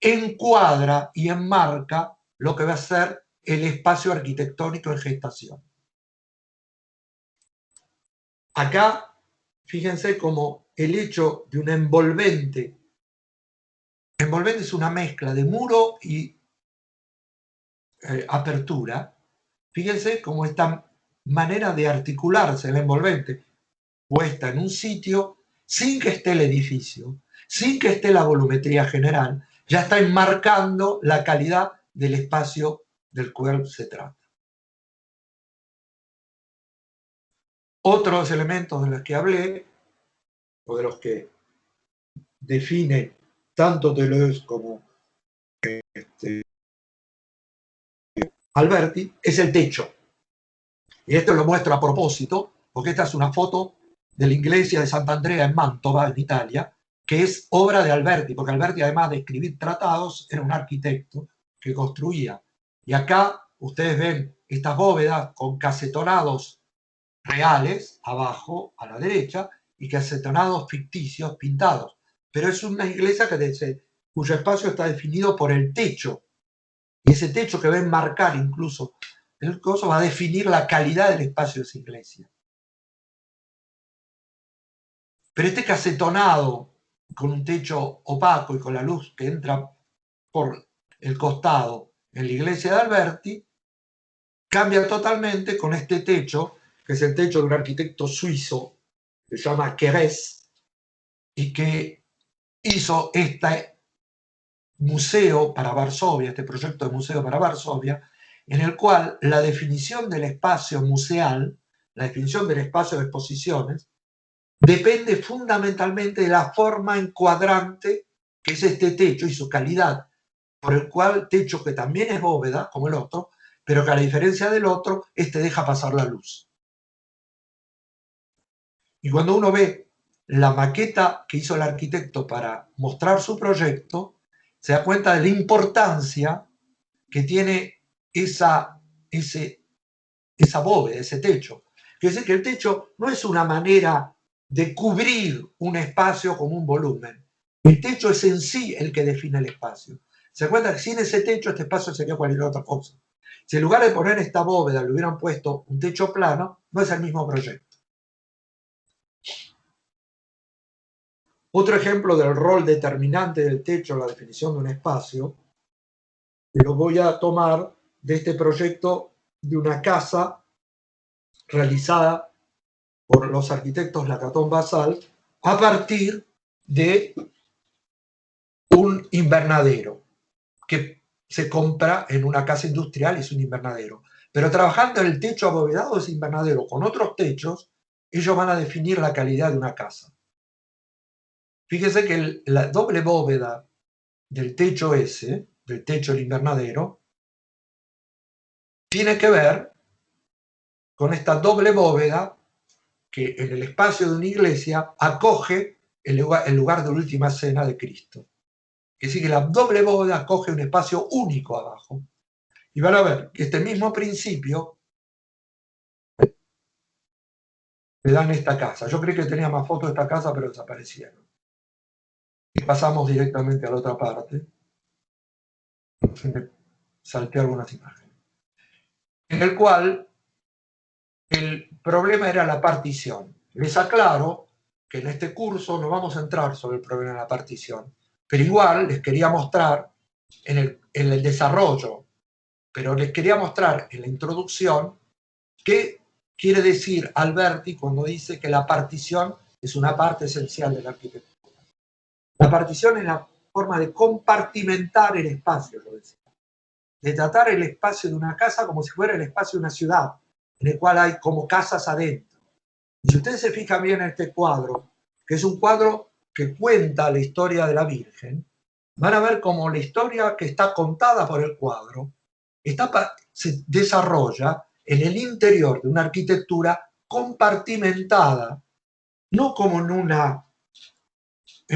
encuadra y enmarca lo que va a ser el espacio arquitectónico en gestación. Acá, fíjense cómo el hecho de una envolvente es una mezcla de muro y apertura. Fíjense cómo esta manera de articularse la envolvente puesta en un sitio sin que esté el edificio, sin que esté la volumetría general, ya está enmarcando la calidad del espacio del cual se trata. Otros elementos de los que hablé, o de los que define tanto Deleuze como Alberti, es el techo. Y esto lo muestro a propósito, porque esta es una foto de la iglesia de Sant'Andrea en Mantova, en Italia, que es obra de Alberti, porque Alberti, además de escribir tratados, era un arquitecto que construía. Y acá ustedes ven estas bóvedas con casetonados reales, abajo, a la derecha, y casetonados ficticios pintados. Pero es una iglesia cuyo espacio está definido por el techo. Y ese techo que va a enmarcar incluso el coso va a definir la calidad del espacio de esa iglesia. Pero este casetonado con un techo opaco y con la luz que entra por el costado en la iglesia de Alberti, cambia totalmente con este techo, que es el techo de un arquitecto suizo que se llama Querés, y que hizo este museo para Varsovia, este proyecto de museo para Varsovia, en el cual la definición del espacio museal, la definición del espacio de exposiciones, depende fundamentalmente de la forma encuadrante que es este techo y su calidad, por el cual techo que también es bóveda, como el otro, pero que a la diferencia del otro, este deja pasar la luz. Y cuando uno ve la maqueta que hizo el arquitecto para mostrar su proyecto, se da cuenta de la importancia que tiene esa bóveda, ese techo. Quiere decir que el techo no es una manera de cubrir un espacio como un volumen. El techo es en sí el que define el espacio. Se da cuenta que sin ese techo este espacio sería cualquier otra cosa. Si en lugar de poner esta bóveda le hubieran puesto un techo plano, no es el mismo proyecto. Otro ejemplo del rol determinante del techo en la definición de un espacio, lo voy a tomar de este proyecto de una casa realizada por los arquitectos Lacaton Basal a partir de un invernadero que se compra en una casa industrial, es un invernadero. Pero trabajando en el techo abovedado de ese invernadero con otros techos, ellos van a definir la calidad de una casa. Fíjese que la doble bóveda del techo ese, del techo del invernadero, tiene que ver con esta doble bóveda que en el espacio de una iglesia acoge el lugar de la última cena de Cristo. Es decir, que la doble bóveda acoge un espacio único abajo. Y van a ver que este mismo principio le dan esta casa. Yo creí que tenía más fotos de esta casa, pero desaparecieron. Y pasamos directamente a la otra parte. Salté algunas imágenes. En el cual el problema era la partición. Les aclaro que en este curso no vamos a entrar sobre el problema de la partición, pero igual les quería mostrar en el desarrollo, pero les quería mostrar en la introducción qué quiere decir Alberti cuando dice que la partición es una parte esencial de la arquitectura. La partición es la forma de compartimentar el espacio, lo decía, de tratar el espacio de una casa como si fuera el espacio de una ciudad, en el cual hay como casas adentro. Y si ustedes se fijan bien en este cuadro, que es un cuadro que cuenta la historia de la Virgen, van a ver cómo la historia que está contada por el cuadro se desarrolla en el interior de una arquitectura compartimentada, no como en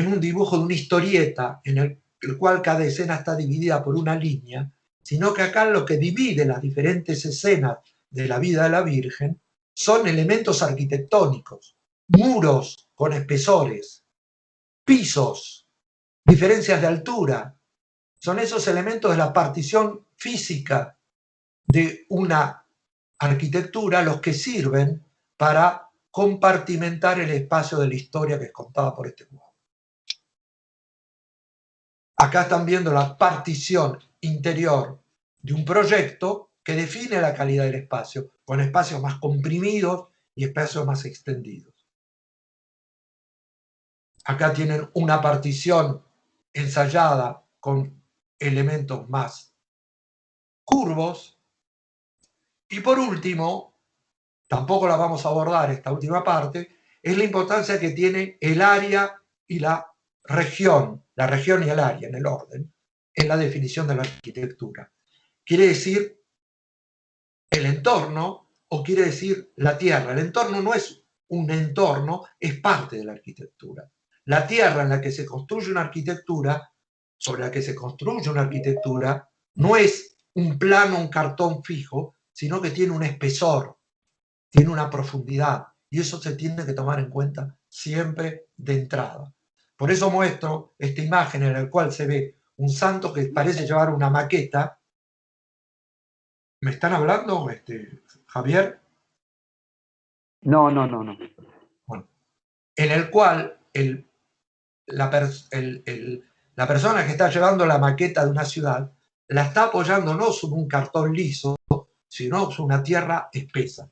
un dibujo de una historieta en el cual cada escena está dividida por una línea, sino que acá lo que divide las diferentes escenas de la vida de la Virgen son elementos arquitectónicos, muros con espesores, pisos, diferencias de altura. Son esos elementos de la partición física de una arquitectura los que sirven para compartimentar el espacio de la historia que es contada por este cuadro. Acá están viendo la partición interior de un proyecto que define la calidad del espacio, con espacios más comprimidos y espacios más extendidos. Acá tienen una partición ensayada con elementos más curvos. Y por último, tampoco la vamos a abordar esta última parte, es la importancia que tiene el área y la región y el área en el orden, en la definición de la arquitectura. Quiere decir el entorno o quiere decir la tierra. El entorno no es un entorno, es parte de la arquitectura. La tierra en la que se construye una arquitectura, sobre la que se construye una arquitectura, no es un plano, un cartón fijo, sino que tiene un espesor, tiene una profundidad, y eso se tiene que tomar en cuenta siempre de entrada. Por eso muestro esta imagen en la cual se ve un santo que parece llevar una maqueta. ¿Me están hablando, Javier? No. Bueno, en el cual la persona que está llevando la maqueta de una ciudad la está apoyando no sobre un cartón liso, sino sobre una tierra espesa.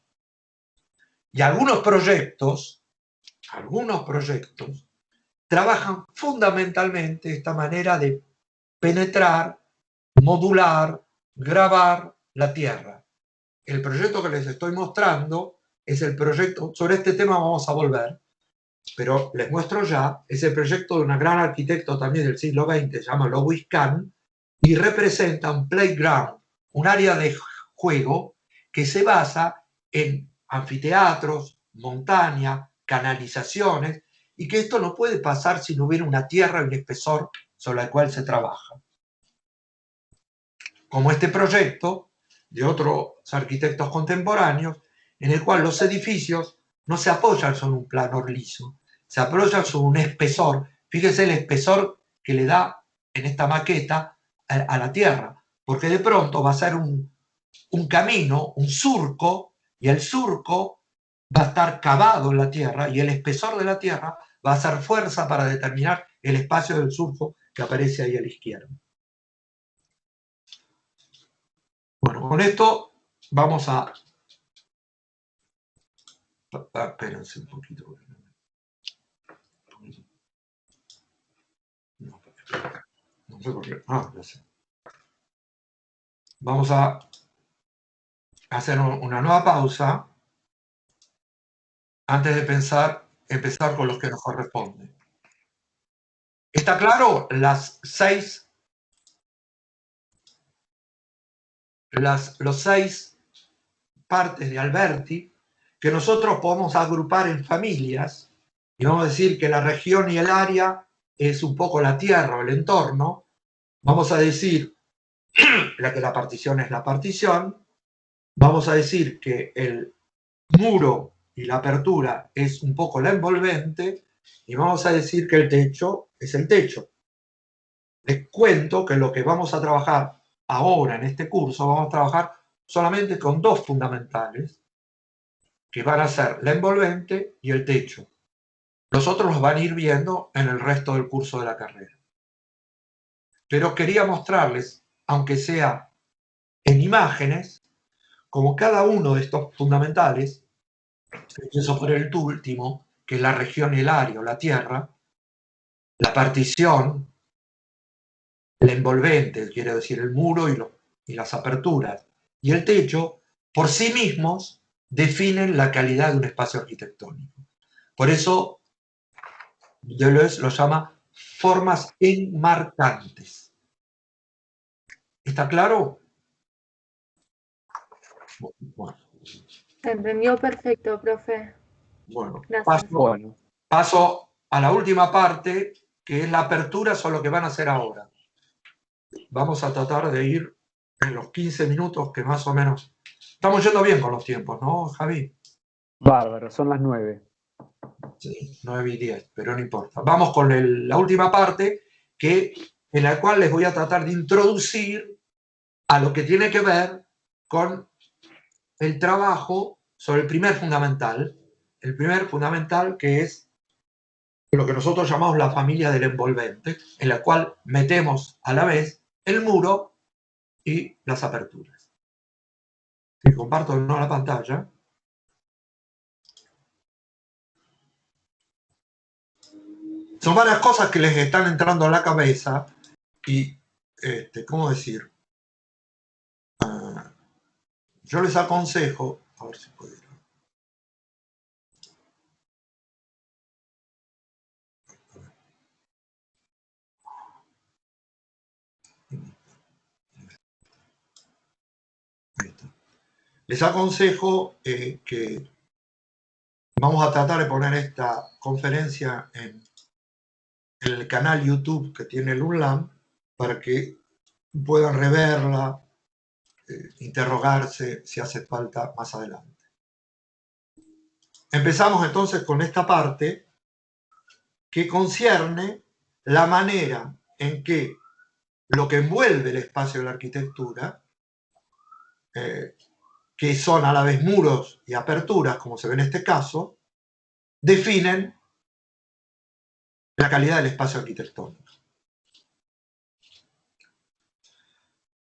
Y algunos proyectos trabajan fundamentalmente esta manera de penetrar, modular, grabar la tierra. El proyecto que les estoy mostrando es el proyecto, sobre este tema vamos a volver, pero les muestro ya, es el proyecto de una gran arquitecto también del siglo XX, se llama Louis Kahn, y representa un playground, un área de juego que se basa en anfiteatros, montaña, canalizaciones, y que esto no puede pasar si no hubiera una tierra y un espesor sobre el cual se trabaja. Como este proyecto de otros arquitectos contemporáneos, en el cual los edificios no se apoyan sobre un plano liso, se apoyan sobre un espesor. Fíjese el espesor que le da en esta maqueta a la tierra, porque de pronto va a ser un camino, un surco, y el surco va a estar cavado en la tierra y el espesor de la tierra va a hacer fuerza para determinar el espacio del surco que aparece ahí a la izquierda. Bueno, con esto vamos a... Espérense un poquito. No sé por qué. Ah, ya sé. Vamos a hacer una nueva pausa antes de empezar con los que nos corresponden. ¿Está claro? Los 6 partes de Alberti, que nosotros podemos agrupar en familias, y vamos a decir que la región y el área es un poco la tierra o el entorno. Vamos a decir que la partición es la partición. Vamos a decir que el muro y la apertura es un poco la envolvente, y vamos a decir que el techo es el techo. Les cuento que lo que vamos a trabajar ahora en este curso, vamos a trabajar solamente con 2 fundamentales, que van a ser la envolvente y el techo. Los otros los van a ir viendo en el resto del curso de la carrera. Pero quería mostrarles, aunque sea en imágenes, como cada uno de estos fundamentales, empiezo por el último, que es la región y el área o la tierra, la partición, la envolvente, quiere decir el muro y las aperturas, y el techo, por sí mismos definen la calidad de un espacio arquitectónico. Por eso Deleuze lo llama formas enmarcantes. ¿Está claro? Bueno. Se entendió perfecto, profe. Bueno, Gracias. paso a la última parte, que es la apertura, sobre lo que van a hacer ahora. Vamos a tratar de ir en los 15 minutos que más o menos... Estamos yendo bien con los tiempos, ¿no, Javi? Bárbaro, son las 9. Sí, 9 y 10, pero no importa. Vamos con la última parte, en la cual les voy a tratar de introducir a lo que tiene que ver con el trabajo sobre el primer fundamental que es lo que nosotros llamamos la familia del envolvente, en la cual metemos a la vez el muro y las aperturas. Si comparto no la pantalla. Son varias cosas que les están entrando a la cabeza y, ¿cómo decir? Yo les aconsejo, a ver si puedo. Les aconsejo que vamos a tratar de poner esta conferencia en el canal YouTube que tiene el UNLAM para que puedan reverla, interrogarse si hace falta más adelante. Empezamos entonces con esta parte que concierne la manera en que lo que envuelve el espacio de la arquitectura, que son a la vez muros y aperturas, como se ve en este caso, definen la calidad del espacio arquitectónico.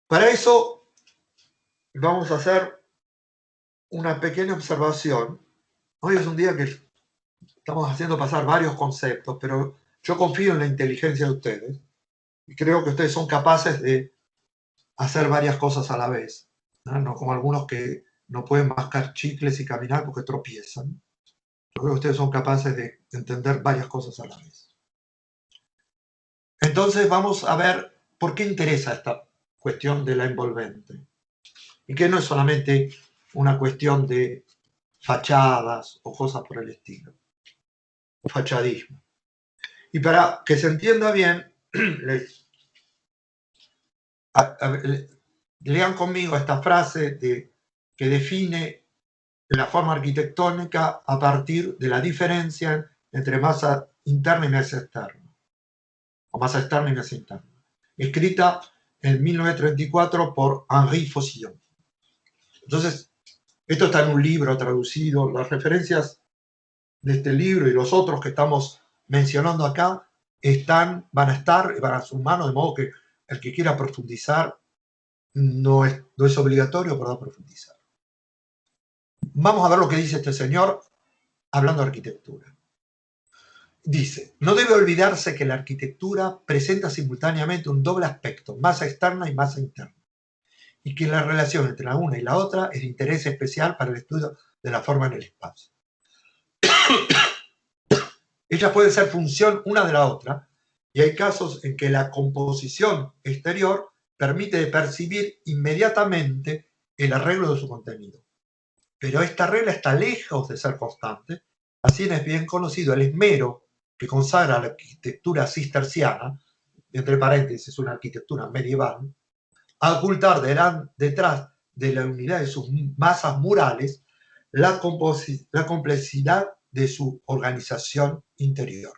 Para eso vamos a hacer una pequeña observación. Hoy es un día que estamos haciendo pasar varios conceptos, pero yo confío en la inteligencia de ustedes y creo que ustedes son capaces de hacer varias cosas a la vez, no como algunos que no pueden mascar chicles y caminar porque tropiezan. Yo creo que ustedes son capaces de entender varias cosas a la vez. Entonces vamos a ver por qué interesa esta cuestión de la envolvente. Y que no es solamente una cuestión de fachadas o cosas por el estilo. O fachadismo. Y para que se entienda bien, lean conmigo esta frase que define la forma arquitectónica a partir de la diferencia entre masa interna y masa externa. O masa externa y masa interna. Escrita en 1934 por Henri Faucillon. Entonces, esto está en un libro traducido. Las referencias de este libro y los otros que estamos mencionando acá van a estar, van a su mano, de modo que el que quiera profundizar no es obligatorio, pero profundizar. Vamos a ver lo que dice este señor hablando de arquitectura. Dice, no debe olvidarse que la arquitectura presenta simultáneamente un doble aspecto, masa externa y masa interna. y que la relación entre la una y la otra es de interés especial para el estudio de la forma en el espacio. Ellas pueden ser función una de la otra, y hay casos en que la composición exterior permite percibir inmediatamente el arreglo de su contenido. Pero esta regla está lejos de ser constante, así es bien conocido el esmero que consagra la arquitectura cisterciana, entre paréntesis una arquitectura medieval, a ocultar detrás de la unidad de sus masas murales la complejidad de su organización interior.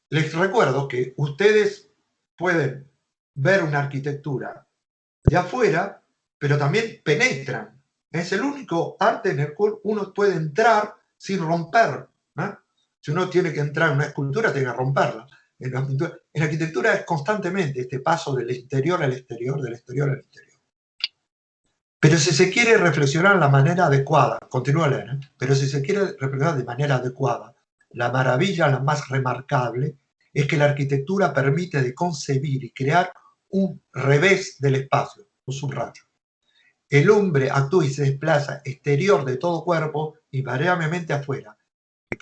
Les recuerdo que ustedes pueden ver una arquitectura de afuera, pero también penetran. Es el único arte en el cual uno puede entrar sin romper, ¿no? Si uno tiene que entrar en una escultura, tiene que romperla. En la arquitectura es constantemente este paso del exterior al exterior, del exterior al interior. Pero si se quiere reflexionar de la manera adecuada, continúo a leer, pero si se quiere reflexionar de manera adecuada, la maravilla la más remarcable es que la arquitectura permite de concebir y crear un revés del espacio, un subrayo. El hombre actúa y se desplaza exterior de todo cuerpo, invariablemente afuera. Y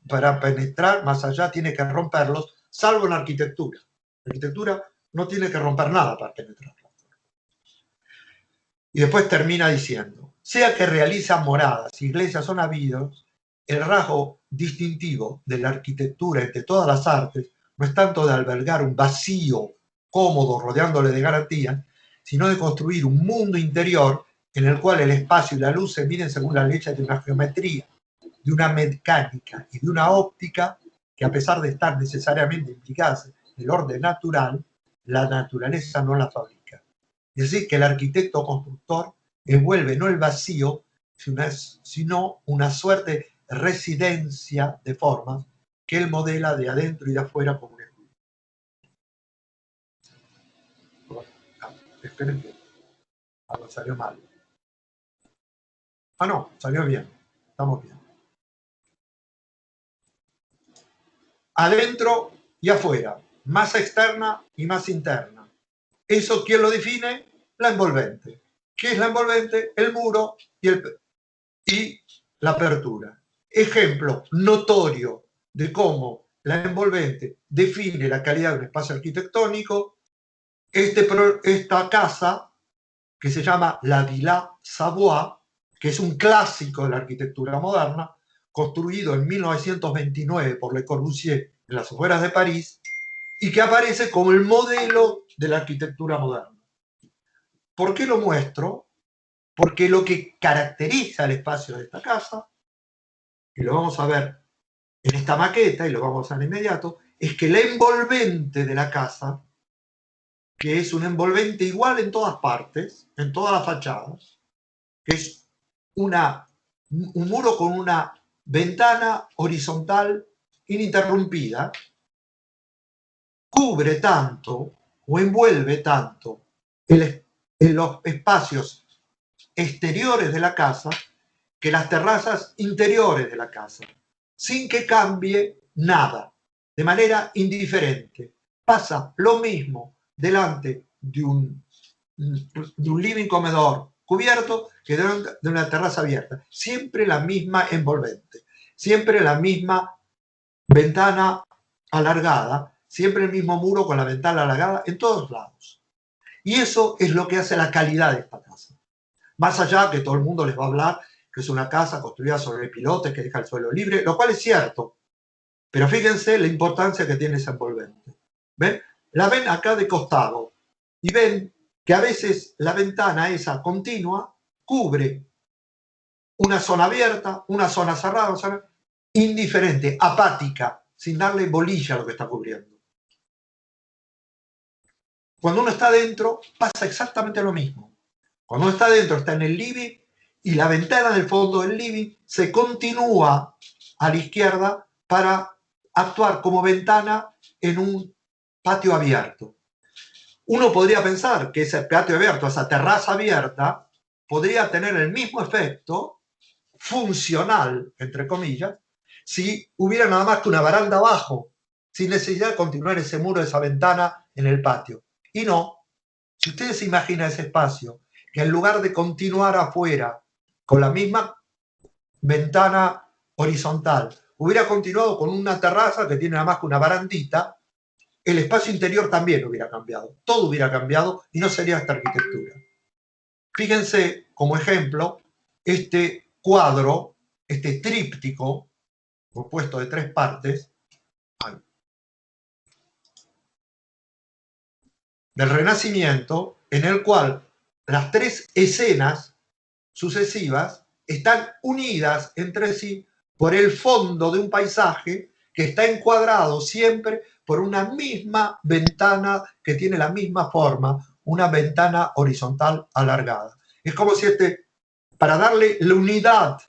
para penetrar más allá tiene que romperlos, salvo en la arquitectura. La arquitectura no tiene que romper nada para penetrar. Y después termina diciendo, sea que realiza moradas, iglesias o navíos, el rasgo distintivo de la arquitectura entre todas las artes no es tanto de albergar un vacío cómodo rodeándole de garantías, sino de construir un mundo interior en el cual el espacio y la luz se miden según las leyes de una geometría, de una mecánica y de una óptica que, a pesar de estar necesariamente implicadas en el orden natural, la naturaleza no la fabrica. Es decir, que el arquitecto o constructor envuelve no el vacío, sino una suerte de residencia de formas que él modela de adentro y de afuera como un escultor. Esperen que algo salió mal. Ah, no, salió bien. Estamos bien. Adentro y afuera, más externa y más interna. ¿Eso quién lo define? La envolvente. ¿Qué es la envolvente? El muro y la apertura. Ejemplo notorio de cómo la envolvente define la calidad de un espacio arquitectónico. Esta casa, que se llama la Villa Savoy, que es un clásico de la arquitectura moderna, construido en 1929 por Le Corbusier en las afueras de París, y que aparece como el modelo de la arquitectura moderna. ¿Por qué lo muestro? Porque lo que caracteriza el espacio de esta casa, y lo vamos a ver en esta maqueta, y lo vamos a ver de inmediato, es que la envolvente de la casa, que es un envolvente igual en todas partes, en todas las fachadas, que es un muro con una ventana horizontal ininterrumpida, cubre tanto o envuelve tanto en los espacios exteriores de la casa que las terrazas interiores de la casa, sin que cambie nada, de manera indiferente. Pasa lo mismo delante de un living comedor cubierto que de una terraza abierta. Siempre la misma envolvente, siempre la misma ventana alargada, siempre el mismo muro con la ventana alargada en todos lados. Y eso es lo que hace la calidad de esta casa. Más allá que todo el mundo les va a hablar que es una casa construida sobre pilotes que deja el suelo libre, lo cual es cierto. Pero fíjense la importancia que tiene esa envolvente. ¿Ven? La ven acá de costado y ven que a veces la ventana esa continua cubre una zona abierta, una zona cerrada, una zona indiferente, apática, sin darle bolilla a lo que está cubriendo. Cuando uno está dentro, pasa exactamente lo mismo. Cuando uno está dentro, está en el living y la ventana del fondo del living se continúa a la izquierda para actuar como ventana en un patio abierto. Uno podría pensar que ese patio abierto, esa terraza abierta, podría tener el mismo efecto funcional, entre comillas, si hubiera nada más que una baranda abajo, sin necesidad de continuar ese muro, esa ventana en el patio. Y no, si ustedes se imaginan ese espacio, que en lugar de continuar afuera con la misma ventana horizontal, hubiera continuado con una terraza que tiene nada más que una barandita, el espacio interior también hubiera cambiado, todo hubiera cambiado y no sería esta arquitectura. Fíjense, como ejemplo, este cuadro, este tríptico, compuesto de 3 partes, del Renacimiento, en el cual las 3 escenas sucesivas están unidas entre sí por el fondo de un paisaje que está encuadrado siempre por una misma ventana que tiene la misma forma, una ventana horizontal alargada. Es como si para darle la unidad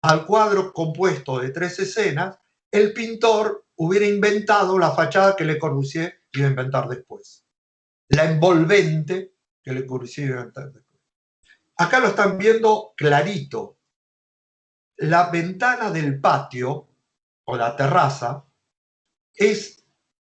al cuadro compuesto de 3 escenas, el pintor hubiera inventado la fachada que Le Corbusier iba a inventar después. La envolvente que Le Corbusier iba a inventar después. Acá lo están viendo clarito. La ventana del patio o la terraza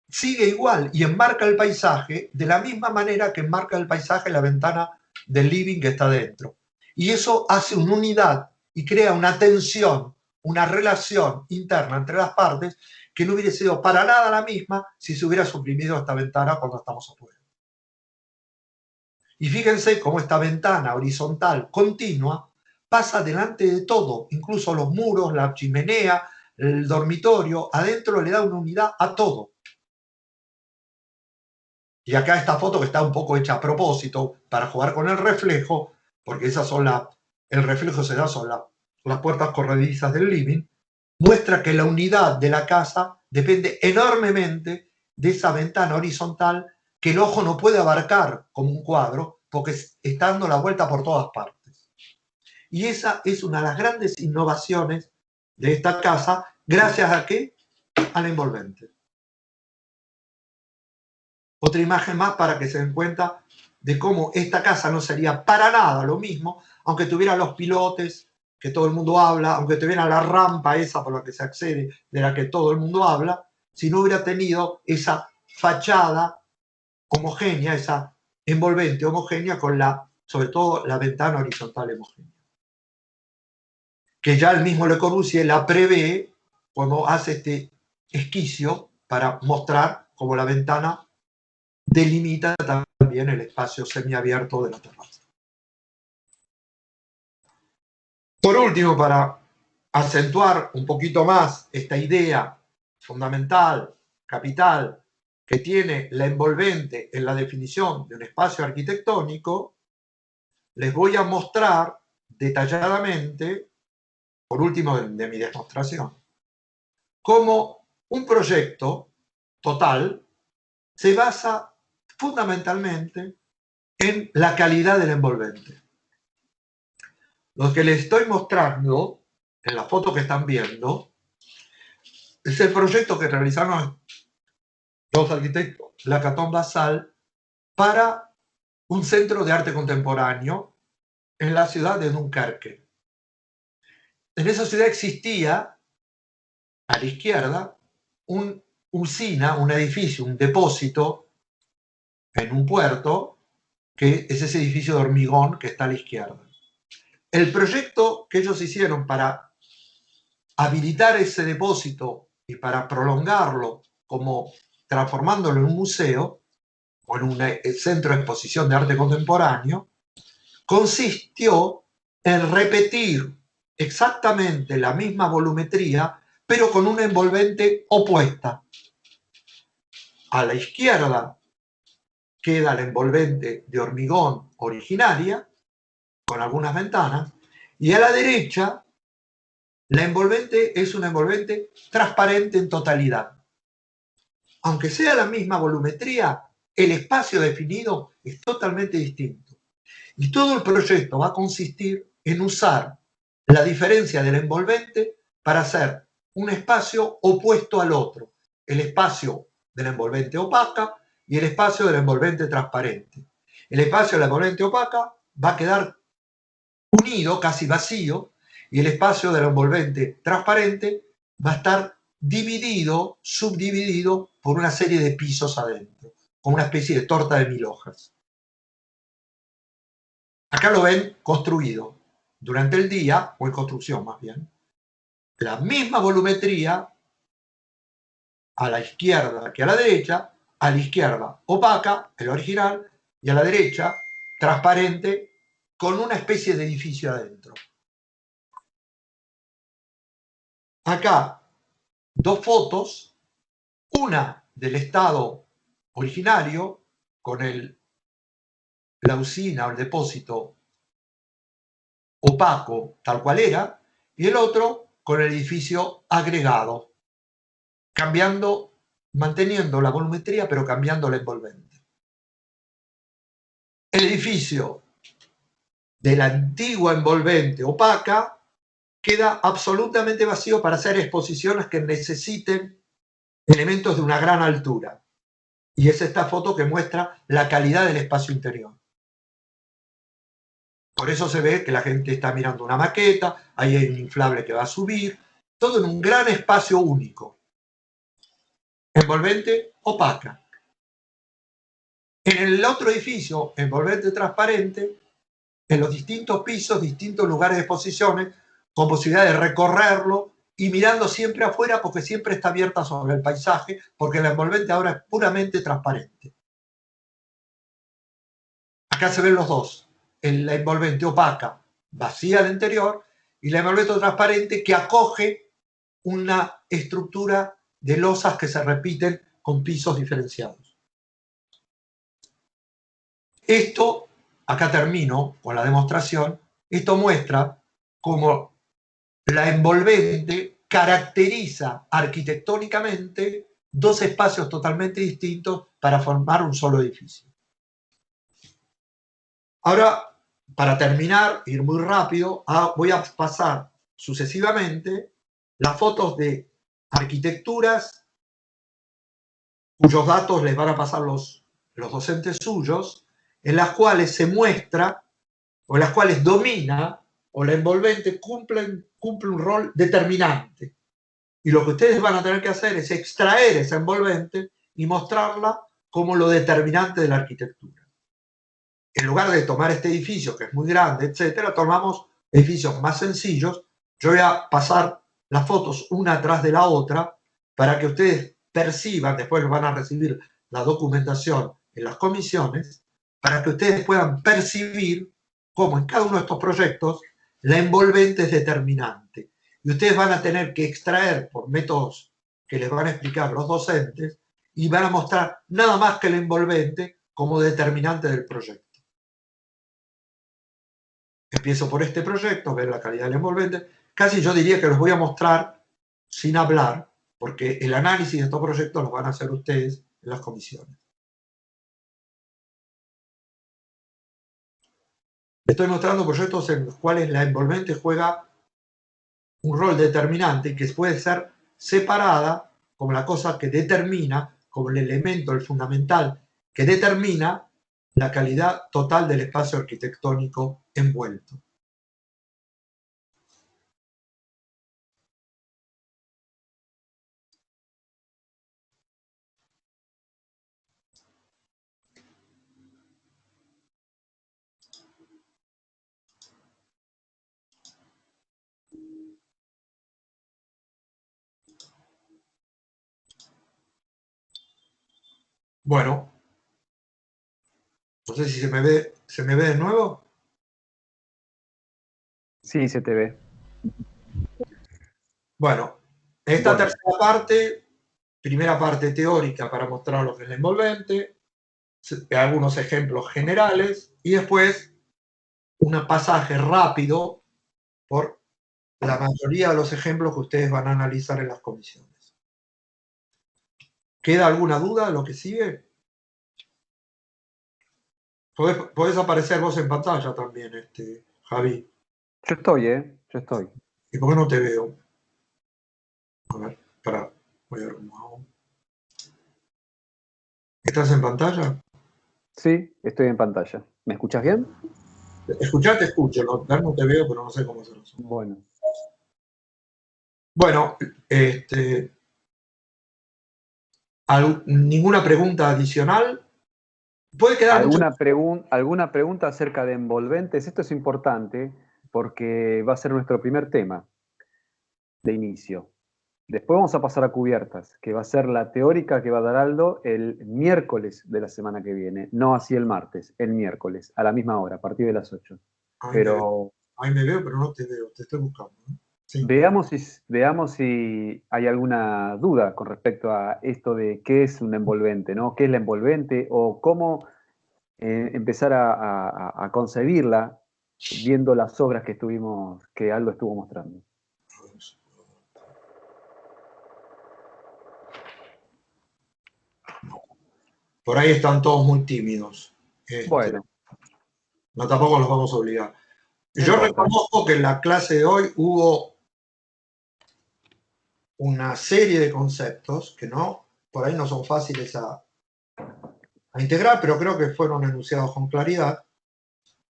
sigue igual y enmarca el paisaje de la misma manera que enmarca el paisaje la ventana del living que está dentro. Y eso hace una unidad y crea una tensión, una relación interna entre las partes que no hubiera sido para nada la misma si se hubiera suprimido esta ventana cuando estamos afuera. Y fíjense cómo esta ventana horizontal continua pasa delante de todo, incluso los muros, la chimenea, el dormitorio, adentro le da una unidad a todo. Y acá esta foto que está un poco hecha a propósito para jugar con el reflejo, porque esas son el reflejo se da sobre las puertas corredizas del living, muestra que la unidad de la casa depende enormemente de esa ventana horizontal que el ojo no puede abarcar como un cuadro, porque está dando la vuelta por todas partes. Y esa es una de las grandes innovaciones de esta casa, gracias a ¿qué? Al envolvente. Otra imagen más para que se den cuenta de cómo esta casa no sería para nada lo mismo, aunque tuviera los pilotes que todo el mundo habla, aunque tuviera la rampa esa por la que se accede, de la que todo el mundo habla, si no hubiera tenido esa fachada homogénea, esa envolvente homogénea con sobre todo la ventana horizontal homogénea. Que ya el mismo Le Corbusier la prevé cuando hace este esquicio para mostrar cómo la ventana delimita también el espacio semiabierto de la terraza. Por último, para acentuar un poquito más esta idea fundamental, capital, que tiene la envolvente en la definición de un espacio arquitectónico, les voy a mostrar detalladamente, por último de mi demostración, cómo un proyecto total se basa fundamentalmente en la calidad del envolvente. Lo que les estoy mostrando en la foto que están viendo es el proyecto que realizaron los arquitectos Lacaton Basal para un centro de arte contemporáneo en la ciudad de Dunkerque. En esa ciudad existía, a la izquierda, una usina, un edificio, un depósito en un puerto, que es ese edificio de hormigón que está a la izquierda. El proyecto que ellos hicieron para habilitar ese depósito y para prolongarlo, como transformándolo en un museo o en un centro de exposición de arte contemporáneo, consistió en repetir exactamente la misma volumetría, pero con una envolvente opuesta. A la izquierda queda la envolvente de hormigón originaria, con algunas ventanas, y a la derecha la envolvente es una envolvente transparente en totalidad. Aunque sea la misma volumetría, el espacio definido es totalmente distinto. Y todo el proyecto va a consistir en usar la diferencia del envolvente para hacer un espacio opuesto al otro. El espacio de la envolvente opaca y el espacio de la envolvente transparente. El espacio de la envolvente opaca va a quedar unido, casi vacío, y el espacio de la envolvente transparente va a estar dividido, subdividido por una serie de pisos adentro. como una especie de torta de 1000 hojas. Acá lo ven construido durante el día, o en construcción más bien, la misma volumetría a la izquierda que a la izquierda opaca, el original, y a la derecha transparente, con una especie de edificio adentro. Acá, dos fotos, una del estado originario, con la usina o el depósito opaco, tal cual era, y el otro con el edificio agregado, cambiando, manteniendo la volumetría, pero cambiando la envolvente. El edificio de la antigua envolvente opaca queda absolutamente vacío para hacer exposiciones que necesiten elementos de una gran altura. Y es esta foto que muestra la calidad del espacio interior. Por eso se ve que la gente está mirando una maqueta, ahí hay un inflable que va a subir, todo en un gran espacio único. Envolvente opaca. En el otro edificio, envolvente transparente, en los distintos pisos, distintos lugares de exposiciones, con posibilidad de recorrerlo y mirando siempre afuera porque siempre está abierta sobre el paisaje, porque la envolvente ahora es puramente transparente. Acá se ven los dos, la envolvente opaca, vacía al interior, y la envolvente transparente que acoge una estructura de losas que se repiten con pisos diferenciados. Esto, acá termino con la demostración, esto muestra cómo la envolvente caracteriza arquitectónicamente dos espacios totalmente distintos para formar un solo edificio. Ahora, para terminar, ir muy rápido, voy a pasar sucesivamente las fotos de arquitecturas cuyos datos les van a pasar los docentes suyos, en las cuales se muestra, o en las cuales domina, o la envolvente cumple un rol determinante. Y lo que ustedes van a tener que hacer es extraer esa envolvente y mostrarla como lo determinante de la arquitectura. En lugar de tomar este edificio, que es muy grande, etcétera, tomamos edificios más sencillos. Yo voy a pasar las fotos una atrás de la otra para que ustedes perciban, después van a recibir la documentación en las comisiones, para que ustedes puedan percibir cómo en cada uno de estos proyectos la envolvente es determinante. Y ustedes van a tener que extraer por métodos que les van a explicar los docentes y van a mostrar nada más que la envolvente como determinante del proyecto. Empiezo por este proyecto, ver la calidad del envolvente. Casi yo diría que los voy a mostrar sin hablar, porque el análisis de estos proyectos los van a hacer ustedes en las comisiones. Estoy mostrando proyectos en los cuales la envolvente juega un rol determinante que puede ser separada como la cosa que determina, como el elemento, el fundamental, que determina la calidad total del espacio arquitectónico envuelto. Bueno, no sé si se me ve de nuevo. Sí, se te ve. Bueno, esta tercera parte, primera parte teórica para mostrar lo que es la envolvente, algunos ejemplos generales y después un pasaje rápido por la mayoría de los ejemplos que ustedes van a analizar en las comisiones. ¿Queda alguna duda de lo que sigue? Podés aparecer vos en pantalla también, Javi. Yo estoy, yo estoy. ¿Y por qué no te veo? A ver, espera, voy a ver cómo hago. ¿Estás en pantalla? Sí, estoy en pantalla. ¿Me escuchas bien? Escuchar te escucho, no te veo, pero no sé cómo hacerlo. Bueno. Bueno, ¿ninguna pregunta adicional? Puede quedar ¿Alguna pregunta acerca de envolventes? Esto es importante porque va a ser nuestro primer tema de inicio. Después vamos a pasar a cubiertas, que va a ser la teórica que va a dar Aldo el miércoles de la semana que viene, no así el martes, el miércoles, a la misma hora, a partir de las 8. Ahí me veo, pero no te veo, te estoy buscando. Sí. Veamos si hay alguna duda con respecto a esto de qué es un envolvente, ¿no? ¿Qué es la envolvente? O cómo empezar a concebirla viendo las obras que Aldo estuvo mostrando. Por ahí están todos muy tímidos. Bueno. No, tampoco los vamos a obligar. Yo reconozco que en la clase de hoy hubo una serie de conceptos que por ahí no son fáciles a integrar, pero creo que fueron enunciados con claridad.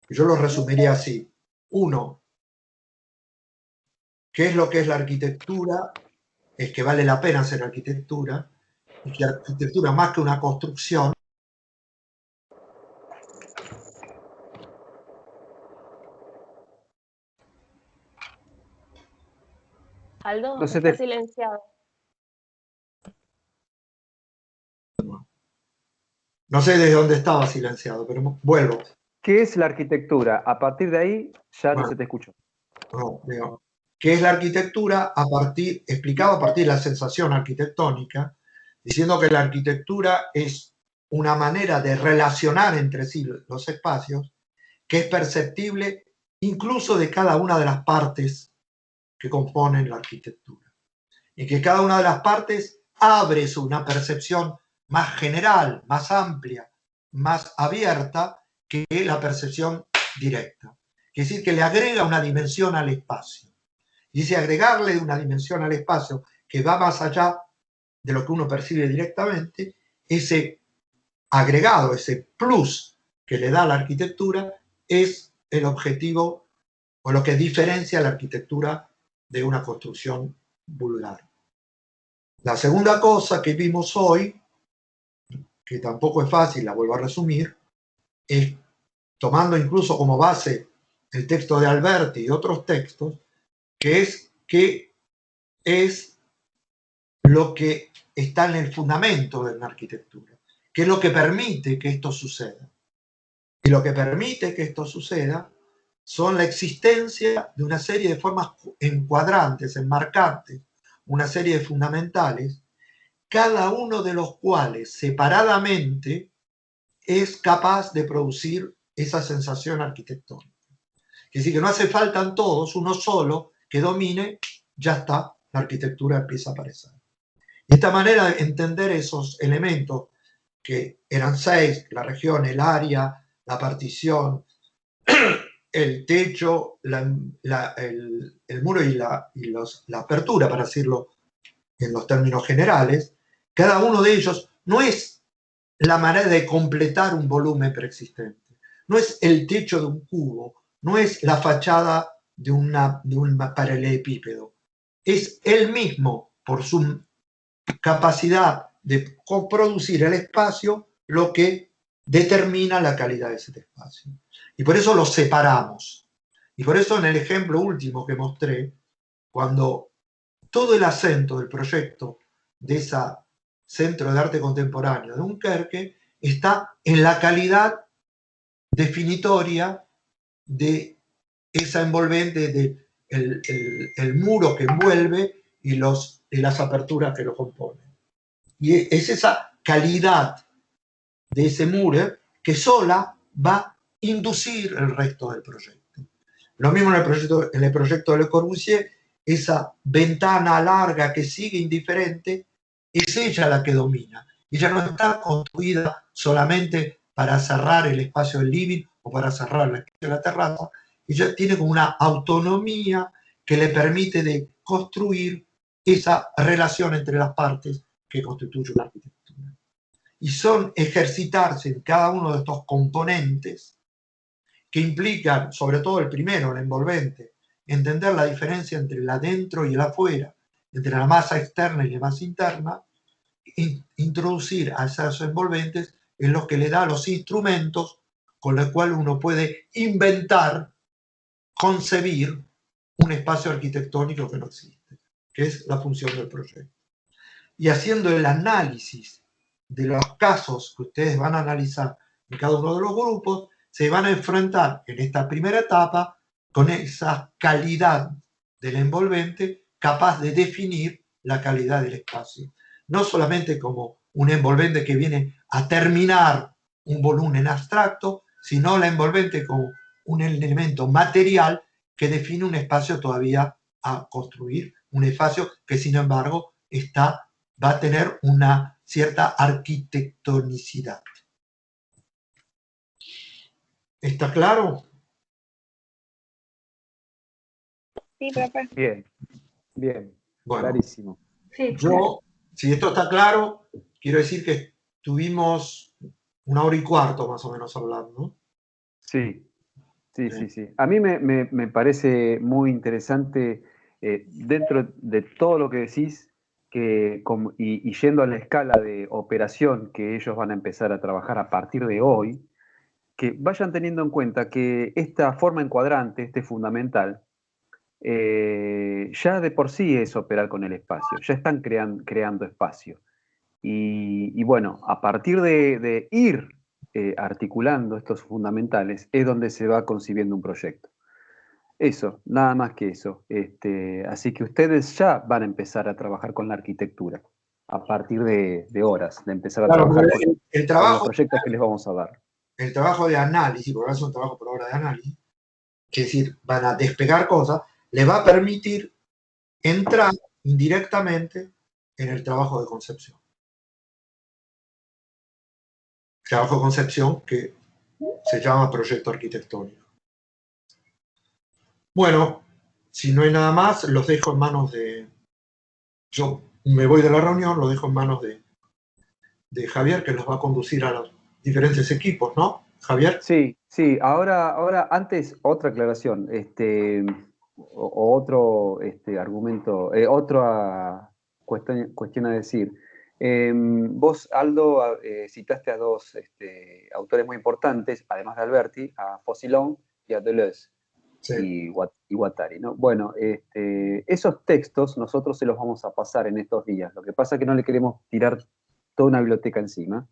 Yo los resumiría así. 1. ¿Qué es lo que es la arquitectura? Es que vale la pena hacer arquitectura, y que arquitectura más que una construcción. Aldo, está silenciado. No sé desde dónde estaba silenciado, pero vuelvo. ¿Qué es la arquitectura? A partir de ahí ya no se te escuchó. No, digo, ¿qué es la arquitectura? Explicado a partir de la sensación arquitectónica, diciendo que la arquitectura es una manera de relacionar entre sí los espacios que es perceptible incluso de cada una de las partes que componen la arquitectura. Y que cada una de las partes abre una percepción más general, más amplia, más abierta que la percepción directa. Es decir, que le agrega una dimensión al espacio. Y ese agregarle una dimensión al espacio que va más allá de lo que uno percibe directamente, ese agregado, ese plus que le da la arquitectura, es el objetivo o lo que diferencia la arquitectura de una construcción vulgar. La segunda cosa que vimos hoy, que tampoco es fácil, la vuelvo a resumir, es tomando incluso como base el texto de Alberti y otros textos, que es lo que está en el fundamento de una arquitectura, que es lo que permite que esto suceda. Y lo que permite que esto suceda son la existencia de una serie de formas encuadrantes, enmarcantes, una serie de fundamentales, cada uno de los cuales separadamente es capaz de producir esa sensación arquitectónica. Es decir, que no hace falta todos, uno solo que domine, ya está, la arquitectura empieza a aparecer. Y esta manera de entender esos elementos, que eran 6, la región, el área, la partición, el techo, el muro y la apertura, para decirlo en los términos generales, cada uno de ellos no es la manera de completar un volumen preexistente, no es el techo de un cubo, no es la fachada de un paralelepípedo, es él mismo, por su capacidad de producir el espacio, lo que determina la calidad de ese espacio. Y por eso los separamos. Y por eso en el ejemplo último que mostré, cuando todo el acento del proyecto de ese Centro de Arte Contemporáneo de Dunkerque está en la calidad definitoria de esa envolvente, de el muro que envuelve y las aperturas que lo componen. Y es esa calidad de ese muro que sola va a inducir el resto del proyecto. Lo mismo en el proyecto de Le Corbusier, esa ventana larga que sigue indiferente, es ella la que domina. Ella no está construida solamente para cerrar el espacio del living o para cerrar el espacio de la terraza. Ella tiene como una autonomía que le permite de construir esa relación entre las partes que constituye una arquitectura. Y son ejercitarse en cada uno de estos componentes que implican, sobre todo el primero, el envolvente, entender la diferencia entre el adentro y el afuera, entre la masa externa y la masa interna, introducir a esos envolventes es lo que le da los instrumentos con los cuales uno puede inventar, concebir un espacio arquitectónico que no existe, que es la función del proyecto. Y haciendo el análisis de los casos que ustedes van a analizar en cada uno de los grupos, se van a enfrentar en esta primera etapa con esa calidad del envolvente capaz de definir la calidad del espacio. No solamente como un envolvente que viene a terminar un volumen abstracto, sino la envolvente como un elemento material que define un espacio todavía a construir, un espacio que sin embargo va a tener una cierta arquitectonicidad. ¿Está claro? Sí, profe. Bien, bien, bueno, clarísimo. Sí, si esto está claro, quiero decir que tuvimos 1 hora y cuarto más o menos hablando, ¿no? Sí, sí, sí, sí. A mí me parece muy interesante, dentro de todo lo que decís, y yendo a la escala de operación que ellos van a empezar a trabajar a partir de hoy, que vayan teniendo en cuenta que esta forma encuadrante, este fundamental, ya de por sí es operar con el espacio, ya están creando espacio. Y bueno, a partir de ir articulando estos fundamentales es donde se va concibiendo un proyecto. Eso, nada más que eso. Así que ustedes ya van a empezar a trabajar con la arquitectura, a partir de horas, de empezar a trabajar con los proyectos que les vamos a dar. El trabajo de análisis, porque es un trabajo por obra de análisis, que es decir, van a despegar cosas, les va a permitir entrar indirectamente en el trabajo de concepción. Trabajo de concepción que se llama proyecto arquitectónico. Bueno, si no hay nada más, los dejo en manos de... Yo me voy de la reunión, lo dejo en manos de Javier, que los va a conducir a los diferentes equipos, ¿no? Javier. Sí, sí. Ahora antes, otra aclaración, otro argumento, otra cuestión a decir. Vos, Aldo, citaste a dos autores muy importantes, además de Alberti, a Fossilon y a Deleuze. Sí. Y Guattari, ¿no? Bueno, esos textos nosotros se los vamos a pasar en estos días. Lo que pasa es que no le queremos tirar toda una biblioteca encima,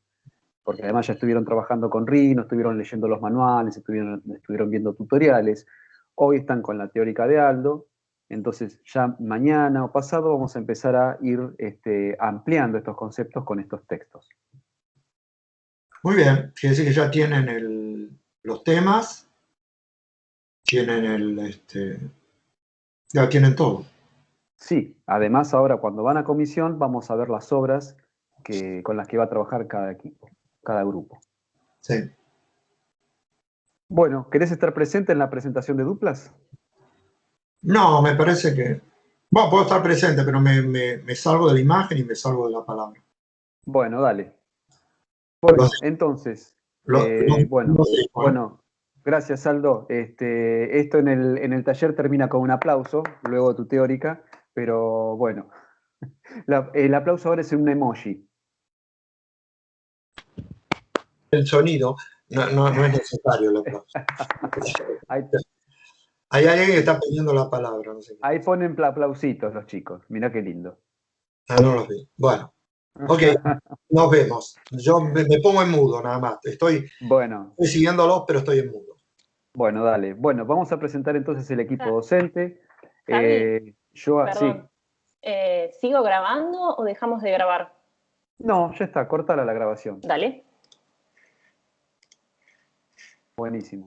porque además ya estuvieron trabajando con Rhino, estuvieron leyendo los manuales, estuvieron viendo tutoriales. Hoy están con la teórica de Aldo, entonces ya mañana o pasado vamos a empezar a ir ampliando estos conceptos con estos textos. Muy bien, quiere decir que ya tienen los temas, tienen ya tienen todo. Sí, además ahora cuando van a comisión vamos a ver las obras con las que va a trabajar cada equipo, cada grupo. Sí. Bueno, ¿querés estar presente en la presentación de duplas? No, me parece que... Bueno, puedo estar presente, pero me salgo de la imagen y me salgo de la palabra. Bueno, dale. Bueno, entonces, bueno, gracias, Aldo. Esto en el taller termina con un aplauso, luego tu teórica, pero bueno, el aplauso ahora es un emoji. El sonido, no es necesario el aplauso. Hay alguien que está pidiendo la palabra. No sé qué. Ahí ponen aplausitos los chicos, mirá qué lindo. Ah, no los vi. Bueno, ok, nos vemos. Yo me pongo en mudo nada más. Estoy siguiéndolos, pero estoy en mudo. Bueno, dale. Bueno, vamos a presentar entonces el equipo docente. Javi, perdón. Sí. ¿Sigo grabando o dejamos de grabar? No, ya está, córtala la grabación. Dale. Buenísimo.